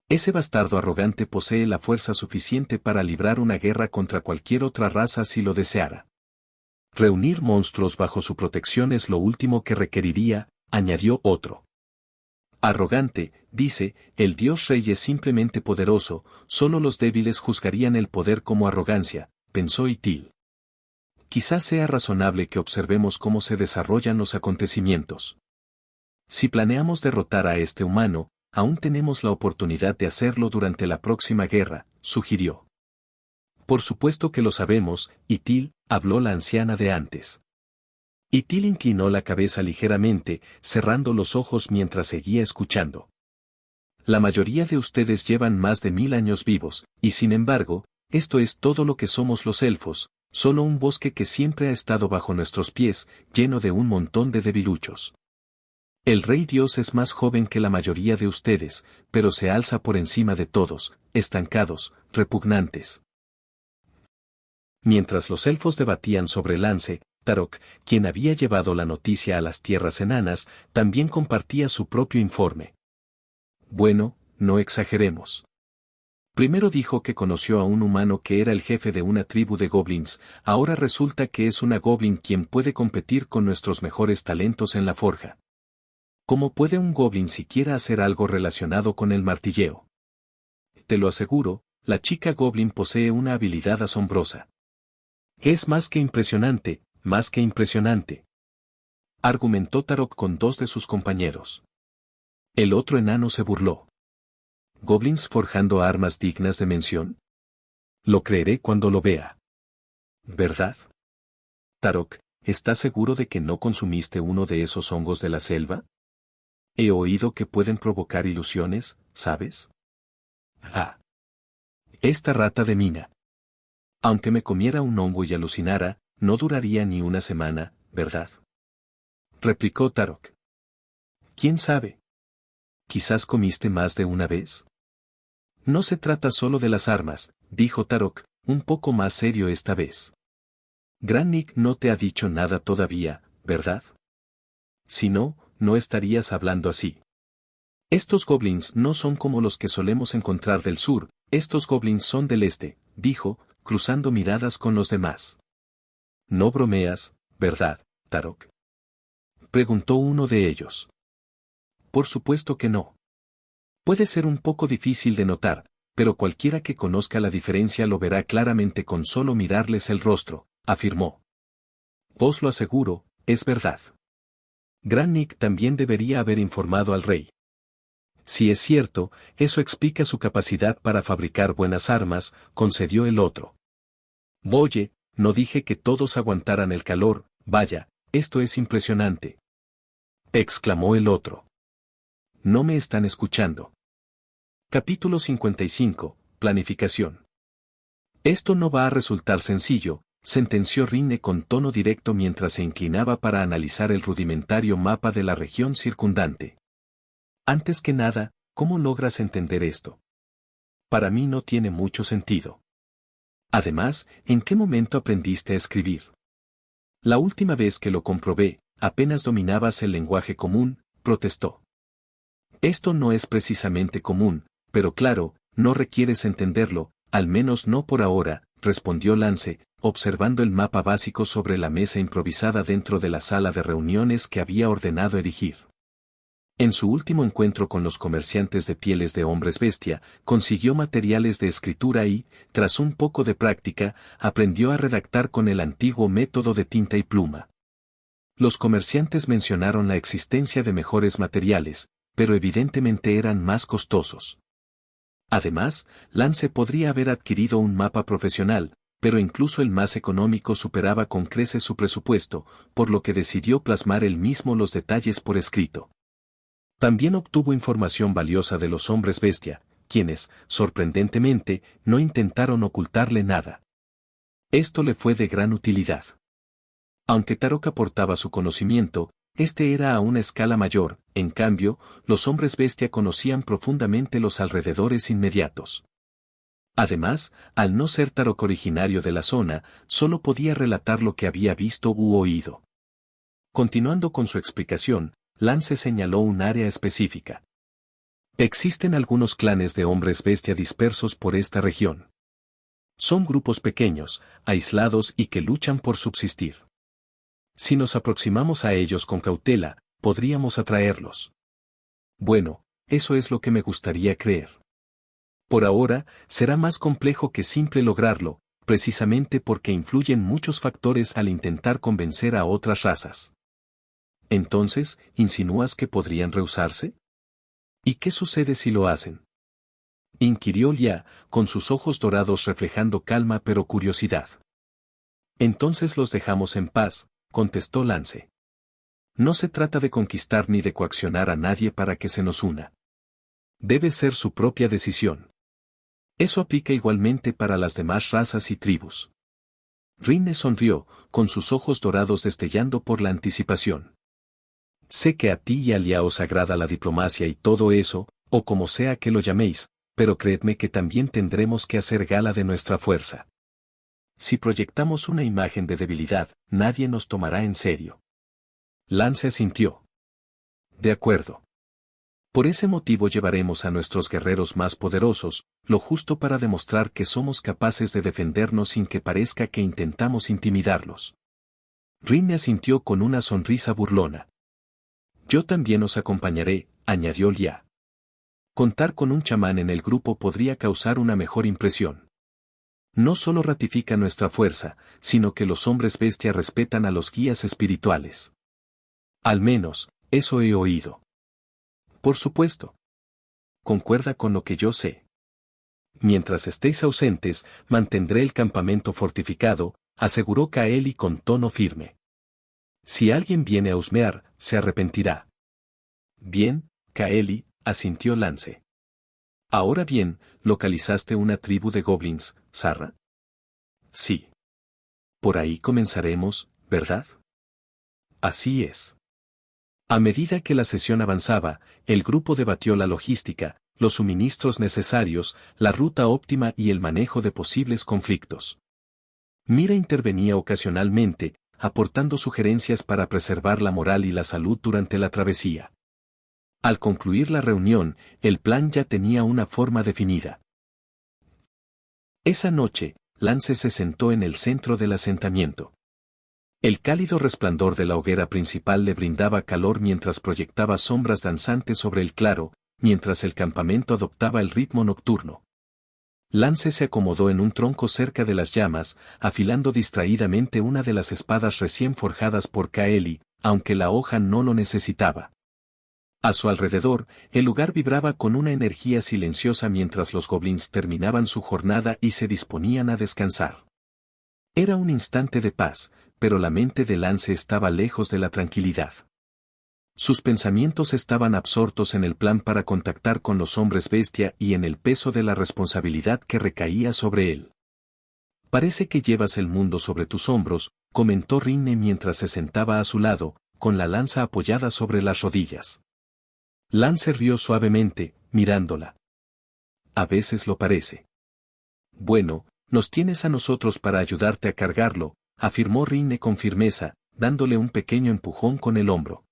Ese bastardo arrogante posee la fuerza suficiente para librar una guerra contra cualquier otra raza si lo deseara. Reunir monstruos bajo su protección es lo último que requeriría, añadió otro. Arrogante, dice, el Dios Rey es simplemente poderoso, solo los débiles juzgarían el poder como arrogancia, pensó Itil. Quizás sea razonable que observemos cómo se desarrollan los acontecimientos. Si planeamos derrotar a este humano, aún tenemos la oportunidad de hacerlo durante la próxima guerra, sugirió. Por supuesto que lo sabemos, Itil, habló la anciana de antes. Itil inclinó la cabeza ligeramente, cerrando los ojos mientras seguía escuchando. La mayoría de ustedes llevan más de 1000 años vivos, y sin embargo, esto es todo lo que somos los elfos, solo un bosque que siempre ha estado bajo nuestros pies, lleno de un montón de debiluchos. El Rey Dios es más joven que la mayoría de ustedes, pero se alza por encima de todos, estancados, repugnantes. Mientras los elfos debatían sobre el lance, Tarok, quien había llevado la noticia a las tierras enanas, también compartía su propio informe. Bueno, no exageremos. Primero dijo que conoció a un humano que era el jefe de una tribu de goblins, ahora resulta que es una goblin quien puede competir con nuestros mejores talentos en la forja. ¿Cómo puede un goblin siquiera hacer algo relacionado con el martilleo? Te lo aseguro, la chica goblin posee una habilidad asombrosa. Es más que impresionante, argumentó Tarok con dos de sus compañeros. El otro enano se burló. ¿Goblins forjando armas dignas de mención? Lo creeré cuando lo vea. ¿Verdad? Tarok, ¿estás seguro de que no consumiste uno de esos hongos de la selva? He oído que pueden provocar ilusiones, ¿sabes? Ah. Esta rata de mina. Aunque me comiera un hongo y alucinara, no duraría ni una semana, ¿verdad? Replicó Tarok. ¿Quién sabe? ¿Quizás comiste más de una vez? No se trata solo de las armas, dijo Tarok, un poco más serio esta vez. Gran Nick no te ha dicho nada todavía, ¿verdad? Si no, no estarías hablando así. Estos goblins no son como los que solemos encontrar del sur, estos goblins son del este, dijo, cruzando miradas con los demás. No bromeas, ¿verdad, Tarok? Preguntó uno de ellos. Por supuesto que no. Puede ser un poco difícil de notar, pero cualquiera que conozca la diferencia lo verá claramente con solo mirarles el rostro, afirmó. Os lo aseguro, es verdad. Gran Nick también debería haber informado al rey. Si es cierto, eso explica su capacidad para fabricar buenas armas, concedió el otro. Oye, no dije que todos aguantaran el calor, vaya, esto es impresionante. Exclamó el otro. No me están escuchando. Capítulo 55, Planificación. Esto no va a resultar sencillo, sentenció Rinne con tono directo mientras se inclinaba para analizar el rudimentario mapa de la región circundante. Antes que nada, ¿cómo logras entender esto? Para mí no tiene mucho sentido. Además, ¿en qué momento aprendiste a escribir? La última vez que lo comprobé, apenas dominabas el lenguaje común, protestó. Esto no es precisamente común, pero claro, no requieres entenderlo, al menos no por ahora, respondió Lance, observando el mapa básico sobre la mesa improvisada dentro de la sala de reuniones que había ordenado erigir. En su último encuentro con los comerciantes de pieles de hombres bestia, consiguió materiales de escritura y, tras un poco de práctica, aprendió a redactar con el antiguo método de tinta y pluma. Los comerciantes mencionaron la existencia de mejores materiales, pero evidentemente eran más costosos. Además, Lance podría haber adquirido un mapa profesional, pero incluso el más económico superaba con creces su presupuesto, por lo que decidió plasmar él mismo los detalles por escrito. También obtuvo información valiosa de los hombres bestia, quienes, sorprendentemente, no intentaron ocultarle nada. Esto le fue de gran utilidad. Aunque Tarok aportaba su conocimiento, este era a una escala mayor, en cambio, los hombres bestia conocían profundamente los alrededores inmediatos. Además, al no ser Tarok originario de la zona, solo podía relatar lo que había visto u oído. Continuando con su explicación, Lance señaló un área específica. Existen algunos clanes de hombres bestia dispersos por esta región. Son grupos pequeños, aislados y que luchan por subsistir. Si nos aproximamos a ellos con cautela, podríamos atraerlos. Bueno, eso es lo que me gustaría creer. Por ahora, será más complejo que simple lograrlo, precisamente porque influyen muchos factores al intentar convencer a otras razas. Entonces, ¿insinúas que podrían rehusarse? ¿Y qué sucede si lo hacen? Inquirió Lia, con sus ojos dorados reflejando calma pero curiosidad. Entonces los dejamos en paz, contestó Lance. No se trata de conquistar ni de coaccionar a nadie para que se nos una. Debe ser su propia decisión. Eso aplica igualmente para las demás razas y tribus. Rinne sonrió, con sus ojos dorados destellando por la anticipación. Sé que a ti y a Lia os agrada la diplomacia y todo eso, o como sea que lo llaméis, pero creedme que también tendremos que hacer gala de nuestra fuerza. Si proyectamos una imagen de debilidad, nadie nos tomará en serio. Lance asintió. De acuerdo. Por ese motivo llevaremos a nuestros guerreros más poderosos, lo justo para demostrar que somos capaces de defendernos sin que parezca que intentamos intimidarlos. Rinne asintió con una sonrisa burlona. Yo también os acompañaré, añadió Lia. Contar con un chamán en el grupo podría causar una mejor impresión. No solo ratifica nuestra fuerza, sino que los hombres bestia respetan a los guías espirituales. Al menos, eso he oído. Por supuesto. Concuerda con lo que yo sé. Mientras estéis ausentes, mantendré el campamento fortificado, aseguró Kaeli con tono firme. Si alguien viene a husmear, se arrepentirá. Bien, Kaeli, asintió Lance. Ahora bien, ¿localizaste una tribu de goblins, Sarra? Sí. Por ahí comenzaremos, ¿verdad? Así es. A medida que la sesión avanzaba, el grupo debatió la logística, los suministros necesarios, la ruta óptima y el manejo de posibles conflictos. Mira intervenía ocasionalmente, aportando sugerencias para preservar la moral y la salud durante la travesía. Al concluir la reunión, el plan ya tenía una forma definida. Esa noche, Lance se sentó en el centro del asentamiento. El cálido resplandor de la hoguera principal le brindaba calor mientras proyectaba sombras danzantes sobre el claro, mientras el campamento adoptaba el ritmo nocturno. Lance se acomodó en un tronco cerca de las llamas, afilando distraídamente una de las espadas recién forjadas por Kaeli, aunque la hoja no lo necesitaba. A su alrededor, el lugar vibraba con una energía silenciosa mientras los goblins terminaban su jornada y se disponían a descansar. Era un instante de paz, pero la mente de Lance estaba lejos de la tranquilidad. Sus pensamientos estaban absortos en el plan para contactar con los hombres bestia y en el peso de la responsabilidad que recaía sobre él. Parece que llevas el mundo sobre tus hombros, comentó Rinne mientras se sentaba a su lado, con la lanza apoyada sobre las rodillas. Lance rió suavemente, mirándola. A veces lo parece. Bueno, nos tienes a nosotros para ayudarte a cargarlo, afirmó Rinne con firmeza, dándole un pequeño empujón con el hombro.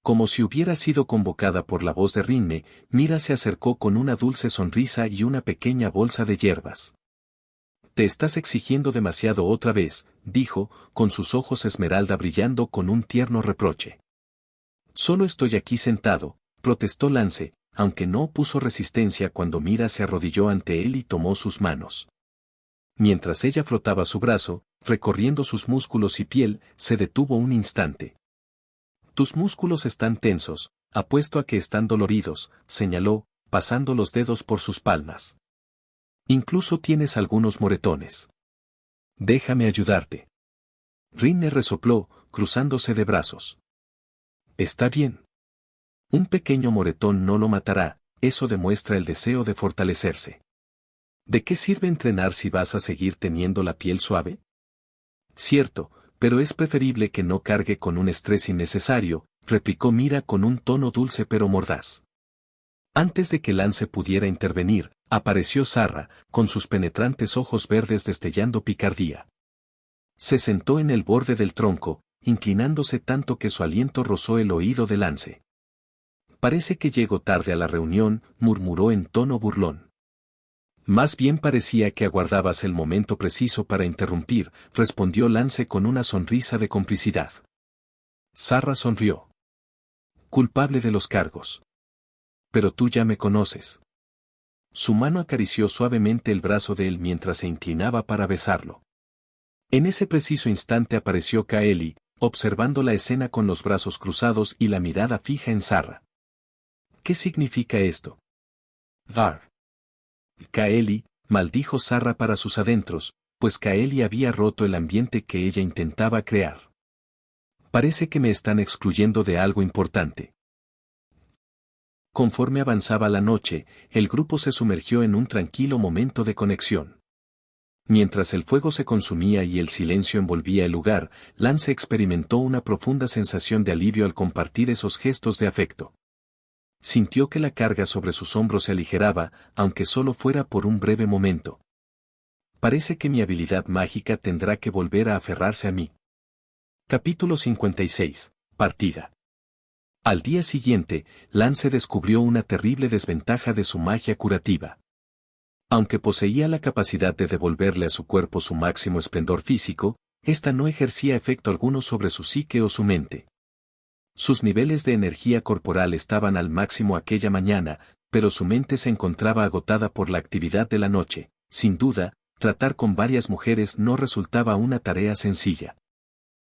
Como si hubiera sido convocada por la voz de Rinne, Mira se acercó con una dulce sonrisa y una pequeña bolsa de hierbas. Te estás exigiendo demasiado otra vez, dijo, con sus ojos esmeralda brillando con un tierno reproche. Solo estoy aquí sentado, protestó Lance, aunque no opuso resistencia cuando Mira se arrodilló ante él y tomó sus manos. Mientras ella frotaba su brazo, recorriendo sus músculos y piel, se detuvo un instante. Tus músculos están tensos, apuesto a que están doloridos, señaló, pasando los dedos por sus palmas. Incluso tienes algunos moretones. Déjame ayudarte. Rinne resopló, cruzándose de brazos. Está bien. Un pequeño moretón no lo matará, eso demuestra el deseo de fortalecerse. ¿De qué sirve entrenar si vas a seguir teniendo la piel suave? Cierto, pero es preferible que no cargue con un estrés innecesario, replicó Mira con un tono dulce pero mordaz. Antes de que Lance pudiera intervenir, apareció Zarra, con sus penetrantes ojos verdes destellando picardía. Se sentó en el borde del tronco, inclinándose tanto que su aliento rozó el oído de Lance. Parece que llegó tarde a la reunión, murmuró en tono burlón. Más bien parecía que aguardabas el momento preciso para interrumpir, respondió Lance con una sonrisa de complicidad. Zarra sonrió. Culpable de los cargos. Pero tú ya me conoces. Su mano acarició suavemente el brazo de él mientras se inclinaba para besarlo. En ese preciso instante apareció Kaeli, observando la escena con los brazos cruzados y la mirada fija en Zarra. ¿Qué significa esto? Gar. Kaeli, maldijo Zarra para sus adentros, pues Kaeli había roto el ambiente que ella intentaba crear. Parece que me están excluyendo de algo importante. Conforme avanzaba la noche, el grupo se sumergió en un tranquilo momento de conexión. Mientras el fuego se consumía y el silencio envolvía el lugar, Lance experimentó una profunda sensación de alivio al compartir esos gestos de afecto. Sintió que la carga sobre sus hombros se aligeraba, aunque solo fuera por un breve momento. Parece que mi habilidad mágica tendrá que volver a aferrarse a mí. Capítulo 56. Partida. Al día siguiente, Lance descubrió una terrible desventaja de su magia curativa. Aunque poseía la capacidad de devolverle a su cuerpo su máximo esplendor físico, ésta no ejercía efecto alguno sobre su psique o su mente. Sus niveles de energía corporal estaban al máximo aquella mañana, pero su mente se encontraba agotada por la actividad de la noche. Sin duda, tratar con varias mujeres no resultaba una tarea sencilla.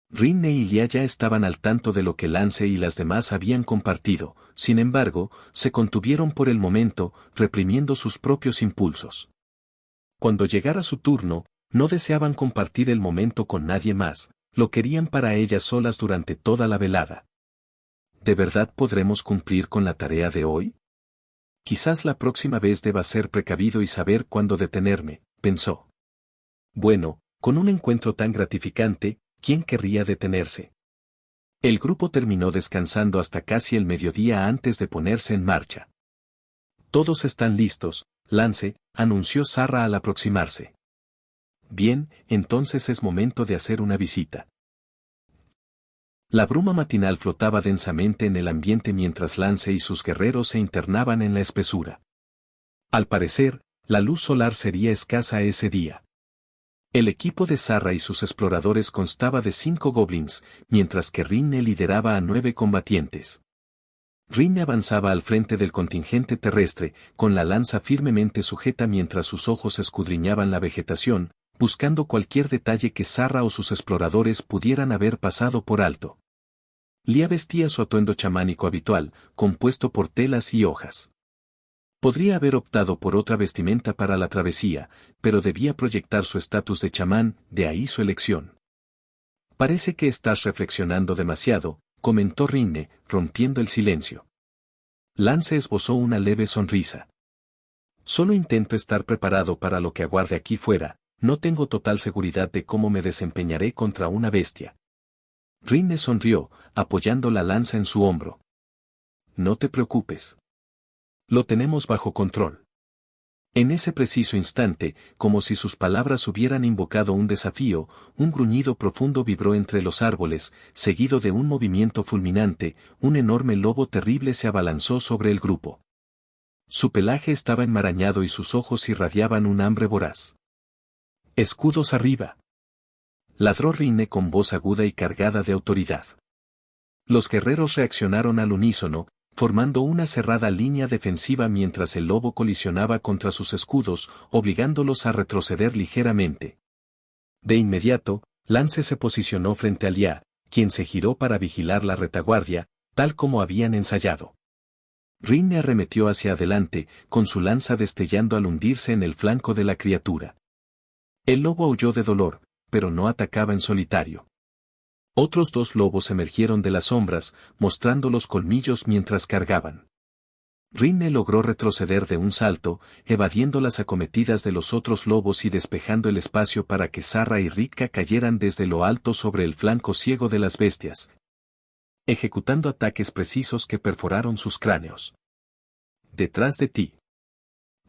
Rinne y Lia ya estaban al tanto de lo que Lance y las demás habían compartido, sin embargo, se contuvieron por el momento, reprimiendo sus propios impulsos. Cuando llegara su turno, no deseaban compartir el momento con nadie más, lo querían para ellas solas durante toda la velada. ¿De verdad podremos cumplir con la tarea de hoy? Quizás la próxima vez deba ser precavido y saber cuándo detenerme, pensó. Bueno, con un encuentro tan gratificante, ¿quién querría detenerse? El grupo terminó descansando hasta casi el mediodía antes de ponerse en marcha. Todos están listos, Lance, anunció Zarra al aproximarse. Bien, entonces es momento de hacer una visita. La bruma matinal flotaba densamente en el ambiente mientras Lance y sus guerreros se internaban en la espesura. Al parecer, la luz solar sería escasa ese día. El equipo de Zarra y sus exploradores constaba de 5 goblins, mientras que Rinne lideraba a 9 combatientes. Rinne avanzaba al frente del contingente terrestre, con la lanza firmemente sujeta mientras sus ojos escudriñaban la vegetación, buscando cualquier detalle que Zarra o sus exploradores pudieran haber pasado por alto. Lia vestía su atuendo chamánico habitual, compuesto por telas y hojas. Podría haber optado por otra vestimenta para la travesía, pero debía proyectar su estatus de chamán, de ahí su elección. Parece que estás reflexionando demasiado, comentó Rinne, rompiendo el silencio. Lance esbozó una leve sonrisa. Solo intento estar preparado para lo que aguarde aquí fuera, no tengo total seguridad de cómo me desempeñaré contra una bestia. Rinne sonrió, apoyando la lanza en su hombro. no te preocupes. Lo tenemos bajo control. En ese preciso instante, como si sus palabras hubieran invocado un desafío, un gruñido profundo vibró entre los árboles, seguido de un movimiento fulminante, un enorme lobo terrible se abalanzó sobre el grupo. Su pelaje estaba enmarañado y sus ojos irradiaban un hambre voraz. «Escudos arriba», ladró Rinne con voz aguda y cargada de autoridad. Los guerreros reaccionaron al unísono, formando una cerrada línea defensiva mientras el lobo colisionaba contra sus escudos, obligándolos a retroceder ligeramente. De inmediato, Lance se posicionó frente a Lia, quien se giró para vigilar la retaguardia, tal como habían ensayado. Rinne arremetió hacia adelante, con su lanza destellando al hundirse en el flanco de la criatura. El lobo aulló de dolor, pero no atacaba en solitario. Otros dos lobos emergieron de las sombras, mostrando los colmillos mientras cargaban. Rinne logró retroceder de un salto, evadiendo las acometidas de los otros lobos y despejando el espacio para que Zarra y Ritka cayeran desde lo alto sobre el flanco ciego de las bestias, ejecutando ataques precisos que perforaron sus cráneos. «Detrás de ti»,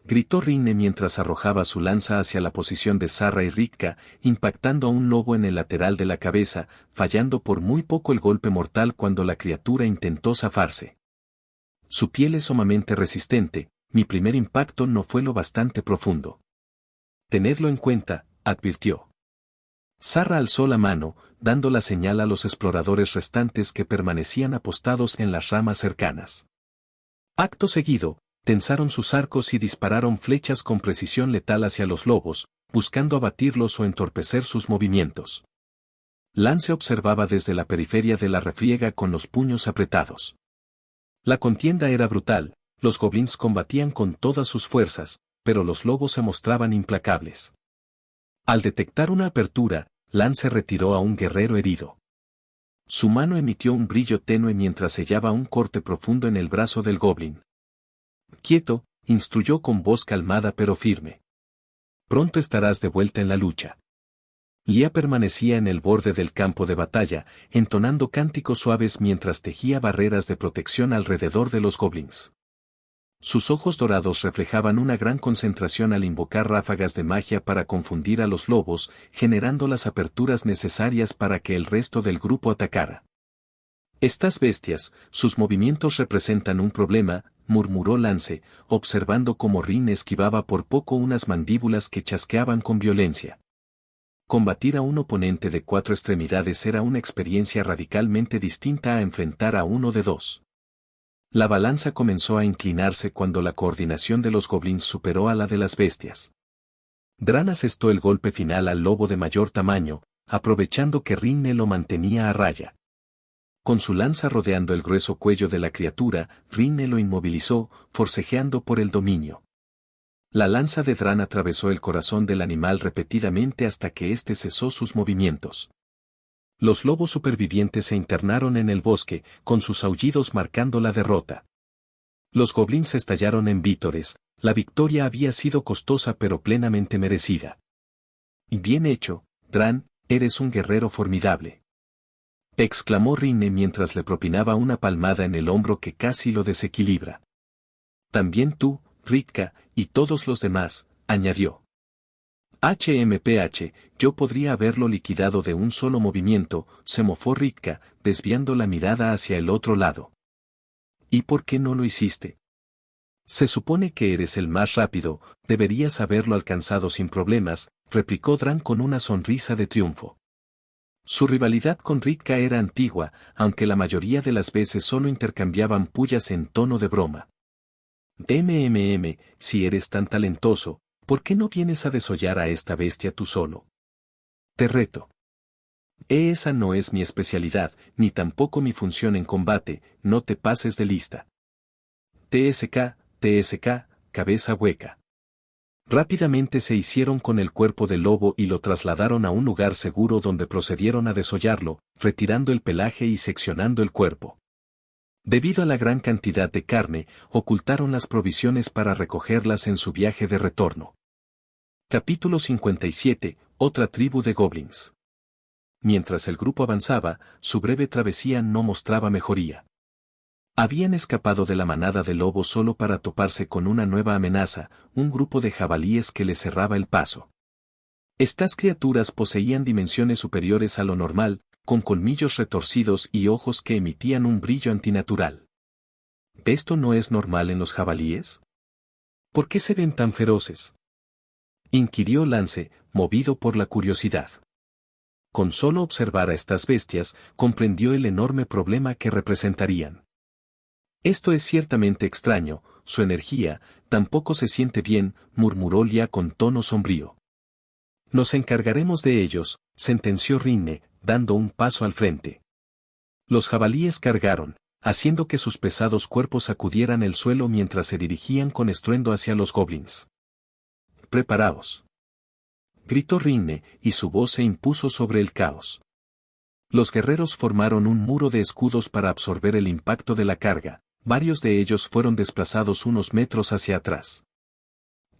gritó Rinne mientras arrojaba su lanza hacia la posición de Zarra y Ritka, impactando a un lobo en el lateral de la cabeza, fallando por muy poco el golpe mortal cuando la criatura intentó zafarse. Su piel es sumamente resistente, mi primer impacto no fue lo bastante profundo. Tenedlo en cuenta, advirtió. Zarra alzó la mano, dando la señal a los exploradores restantes que permanecían apostados en las ramas cercanas. Acto seguido, tensaron sus arcos y dispararon flechas con precisión letal hacia los lobos, buscando abatirlos o entorpecer sus movimientos. Lance observaba desde la periferia de la refriega con los puños apretados. La contienda era brutal, los goblins combatían con todas sus fuerzas, pero los lobos se mostraban implacables. Al detectar una apertura, Lance retiró a un guerrero herido. Su mano emitió un brillo tenue mientras sellaba un corte profundo en el brazo del goblin. «Quieto», instruyó con voz calmada pero firme. «Pronto estarás de vuelta en la lucha». Lia permanecía en el borde del campo de batalla, entonando cánticos suaves mientras tejía barreras de protección alrededor de los goblins. Sus ojos dorados reflejaban una gran concentración al invocar ráfagas de magia para confundir a los lobos, generando las aperturas necesarias para que el resto del grupo atacara. «Estas bestias, sus movimientos representan un problema», murmuró Lance, observando cómo Rinne esquivaba por poco unas mandíbulas que chasqueaban con violencia. Combatir a un oponente de 4 extremidades era una experiencia radicalmente distinta a enfrentar a uno de 2. La balanza comenzó a inclinarse cuando la coordinación de los goblins superó a la de las bestias. Dran asestó el golpe final al lobo de mayor tamaño, aprovechando que Rinne lo mantenía a raya. Con su lanza rodeando el grueso cuello de la criatura, Rinne lo inmovilizó, forcejeando por el dominio. La lanza de Dran atravesó el corazón del animal repetidamente hasta que éste cesó sus movimientos. Los lobos supervivientes se internaron en el bosque, con sus aullidos marcando la derrota. Los goblins estallaron en vítores, la victoria había sido costosa pero plenamente merecida. «Bien hecho, Dran, eres un guerrero formidable», exclamó Rinne mientras le propinaba una palmada en el hombro que casi lo desequilibra. «También tú, Ritka, y todos los demás», añadió. «HMPH, yo podría haberlo liquidado de un solo movimiento», se mofó Ritka, desviando la mirada hacia el otro lado. «¿Y por qué no lo hiciste? Se supone que eres el más rápido, deberías haberlo alcanzado sin problemas», replicó Dran con una sonrisa de triunfo. Su rivalidad con Ritka era antigua, aunque la mayoría de las veces solo intercambiaban pullas en tono de broma. Si eres tan talentoso, ¿por qué no vienes a desollar a esta bestia tú solo? Te reto. Esa no es mi especialidad, ni tampoco mi función en combate, no te pases de lista. TSK, cabeza hueca. Rápidamente se hicieron con el cuerpo del lobo y lo trasladaron a un lugar seguro donde procedieron a desollarlo, retirando el pelaje y seccionando el cuerpo. Debido a la gran cantidad de carne, ocultaron las provisiones para recogerlas en su viaje de retorno. Capítulo 57, otra tribu de goblins. Mientras el grupo avanzaba, su breve travesía no mostraba mejoría. Habían escapado de la manada de lobos solo para toparse con una nueva amenaza, un grupo de jabalíes que les cerraba el paso. Estas criaturas poseían dimensiones superiores a lo normal, con colmillos retorcidos y ojos que emitían un brillo antinatural. ¿Esto no es normal en los jabalíes? ¿Por qué se ven tan feroces?, inquirió Lance, movido por la curiosidad. Con solo observar a estas bestias, comprendió el enorme problema que representarían. Esto es ciertamente extraño, su energía, tampoco se siente bien, murmuró Lia con tono sombrío. Nos encargaremos de ellos, sentenció Rinne, dando un paso al frente. Los jabalíes cargaron, haciendo que sus pesados cuerpos sacudieran el suelo mientras se dirigían con estruendo hacia los goblins. «Preparaos», gritó Rinne, y su voz se impuso sobre el caos. Los guerreros formaron un muro de escudos para absorber el impacto de la carga, varios de ellos fueron desplazados unos metros hacia atrás.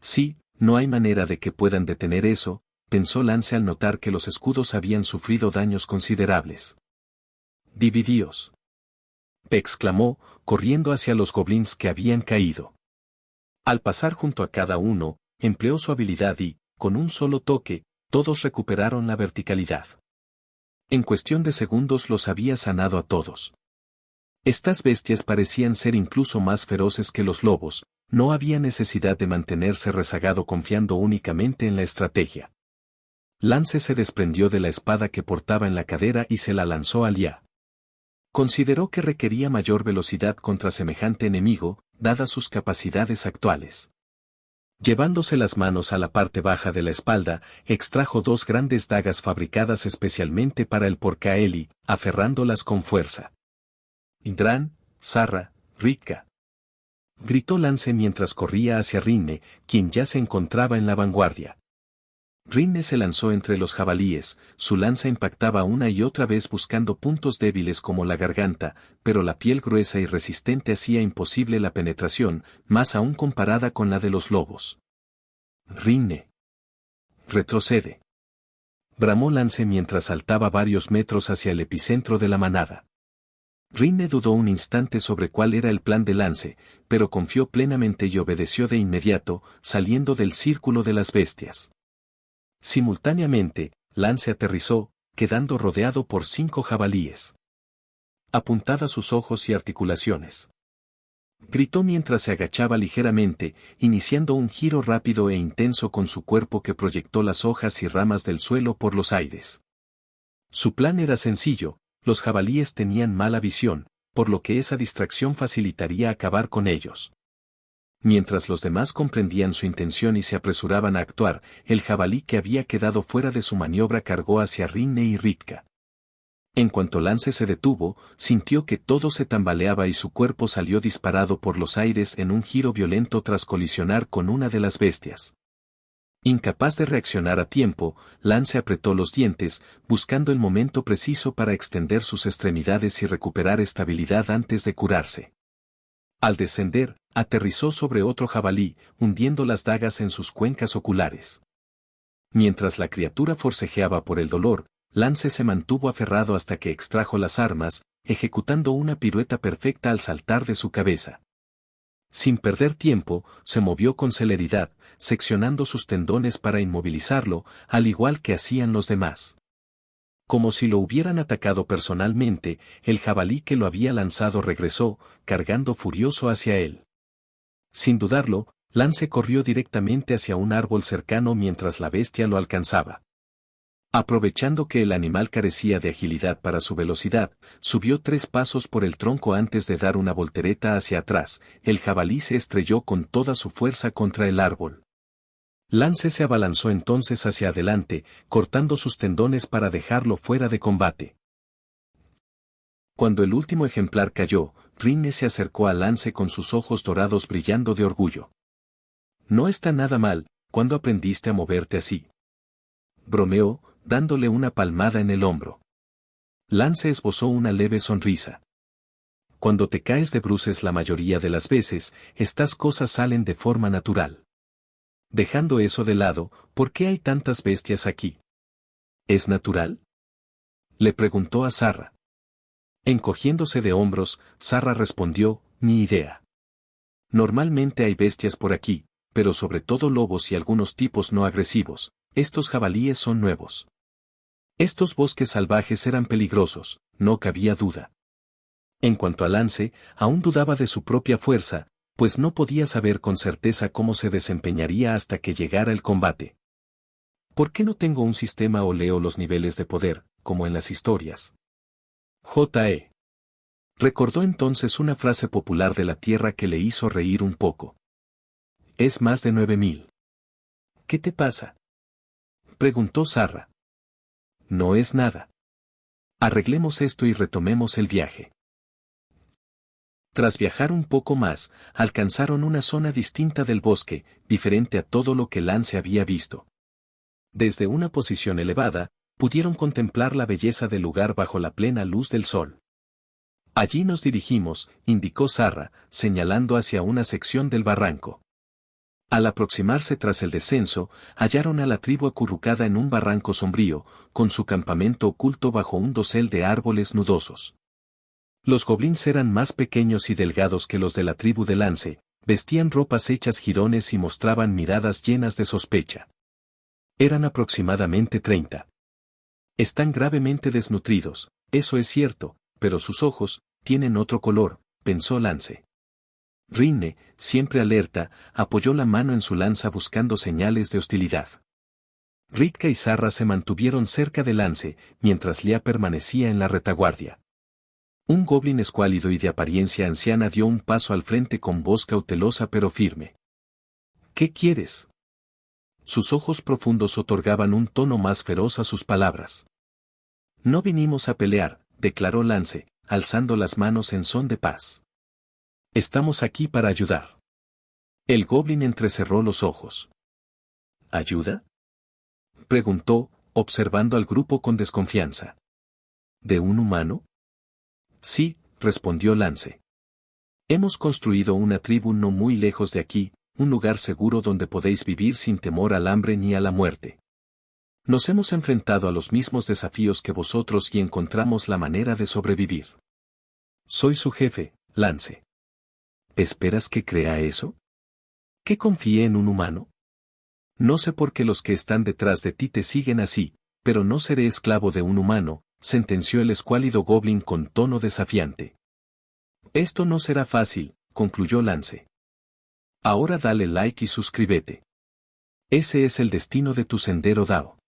Sí, no hay manera de que puedan detener eso, pensó Lance al notar que los escudos habían sufrido daños considerables. «Dividíos», exclamó, corriendo hacia los goblins que habían caído. Al pasar junto a cada uno, empleó su habilidad y, con un solo toque, todos recuperaron la verticalidad. En cuestión de segundos los había sanado a todos. Estas bestias parecían ser incluso más feroces que los lobos, no había necesidad de mantenerse rezagado confiando únicamente en la estrategia. Lance se desprendió de la espada que portaba en la cadera y se la lanzó a Lia. Consideró que requería mayor velocidad contra semejante enemigo, dadas sus capacidades actuales. Llevándose las manos a la parte baja de la espalda, extrajo dos grandes dagas fabricadas especialmente para el porcaeli, aferrándolas con fuerza. «Indran, Sarra, Rika», gritó Lance mientras corría hacia Rinne, quien ya se encontraba en la vanguardia. Rinne se lanzó entre los jabalíes, su lanza impactaba una y otra vez buscando puntos débiles como la garganta, pero la piel gruesa y resistente hacía imposible la penetración, más aún comparada con la de los lobos. «Rinne, retrocede», bramó Lance mientras saltaba varios metros hacia el epicentro de la manada. Rinne dudó un instante sobre cuál era el plan de Lance, pero confió plenamente y obedeció de inmediato, saliendo del círculo de las bestias. Simultáneamente, Lance aterrizó, quedando rodeado por 5 jabalíes. «Apuntad a sus ojos y articulaciones», gritó mientras se agachaba ligeramente, iniciando un giro rápido e intenso con su cuerpo que proyectó las hojas y ramas del suelo por los aires. Su plan era sencillo, los jabalíes tenían mala visión, por lo que esa distracción facilitaría acabar con ellos. Mientras los demás comprendían su intención y se apresuraban a actuar, el jabalí que había quedado fuera de su maniobra cargó hacia Rinne y Ritka. En cuanto Lance se detuvo, sintió que todo se tambaleaba y su cuerpo salió disparado por los aires en un giro violento tras colisionar con una de las bestias. Incapaz de reaccionar a tiempo, Lance apretó los dientes, buscando el momento preciso para extender sus extremidades y recuperar estabilidad antes de curarse. Al descender, aterrizó sobre otro jabalí, hundiendo las dagas en sus cuencas oculares. Mientras la criatura forcejeaba por el dolor, Lance se mantuvo aferrado hasta que extrajo las armas, ejecutando una pirueta perfecta al saltar de su cabeza. Sin perder tiempo, se movió con celeridad, seccionando sus tendones para inmovilizarlo, al igual que hacían los demás. Como si lo hubieran atacado personalmente, el jabalí que lo había lanzado regresó, cargando furioso hacia él. Sin dudarlo, Lance corrió directamente hacia un árbol cercano mientras la bestia lo alcanzaba. Aprovechando que el animal carecía de agilidad para su velocidad, subió 3 pasos por el tronco antes de dar una voltereta hacia atrás, el jabalí se estrelló con toda su fuerza contra el árbol. Lance se abalanzó entonces hacia adelante, cortando sus tendones para dejarlo fuera de combate. Cuando el último ejemplar cayó, Rinne se acercó a Lance con sus ojos dorados brillando de orgullo. «No está nada mal, ¿cuándo aprendiste a moverte así?», bromeó, dándole una palmada en el hombro. Lance esbozó una leve sonrisa. «Cuando te caes de bruces la mayoría de las veces, estas cosas salen de forma natural. Dejando eso de lado, ¿por qué hay tantas bestias aquí? ¿Es natural?», le preguntó a Sarra. Encogiéndose de hombros, Sarra respondió, ni idea. Normalmente hay bestias por aquí, pero sobre todo lobos y algunos tipos no agresivos, estos jabalíes son nuevos. Estos bosques salvajes eran peligrosos, no cabía duda. En cuanto a Lance, aún dudaba de su propia fuerza, pues no podía saber con certeza cómo se desempeñaría hasta que llegara el combate. ¿Por qué no tengo un sistema o leo los niveles de poder, como en las historias? J.E. Recordó entonces una frase popular de la tierra que le hizo reír un poco. Es más de 9000. ¿Qué te pasa? Preguntó Sarra. No es nada. Arreglemos esto y retomemos el viaje. Tras viajar un poco más, alcanzaron una zona distinta del bosque, diferente a todo lo que Lance había visto. Desde una posición elevada, pudieron contemplar la belleza del lugar bajo la plena luz del sol. Allí nos dirigimos, indicó Sarra, señalando hacia una sección del barranco. Al aproximarse tras el descenso, hallaron a la tribu acurrucada en un barranco sombrío, con su campamento oculto bajo un dosel de árboles nudosos. Los goblins eran más pequeños y delgados que los de la tribu de Lance, vestían ropas hechas jirones y mostraban miradas llenas de sospecha. Eran aproximadamente 30. Están gravemente desnutridos, eso es cierto, pero sus ojos tienen otro color, pensó Lance. Rinne, siempre alerta, apoyó la mano en su lanza buscando señales de hostilidad. Ritka y Sarra se mantuvieron cerca de Lance, mientras Lea permanecía en la retaguardia. Un goblin escuálido y de apariencia anciana dio un paso al frente con voz cautelosa pero firme. ¿Qué quieres? Sus ojos profundos otorgaban un tono más feroz a sus palabras. No vinimos a pelear, declaró Lance, alzando las manos en son de paz. Estamos aquí para ayudar. El goblin entrecerró los ojos. ¿Ayuda? Preguntó, observando al grupo con desconfianza. ¿De un humano? Sí, respondió Lance. Hemos construido una tribu no muy lejos de aquí, un lugar seguro donde podéis vivir sin temor al hambre ni a la muerte. Nos hemos enfrentado a los mismos desafíos que vosotros y encontramos la manera de sobrevivir. Soy su jefe, Lance. ¿Esperas que crea eso? ¿Que confíe en un humano? No sé por qué los que están detrás de ti te siguen así, pero no seré esclavo de un humano, sentenció el escuálido goblin con tono desafiante. Esto no será fácil, concluyó Lance. Ahora dale like y suscríbete. Ese es el destino de tu sendero Dao.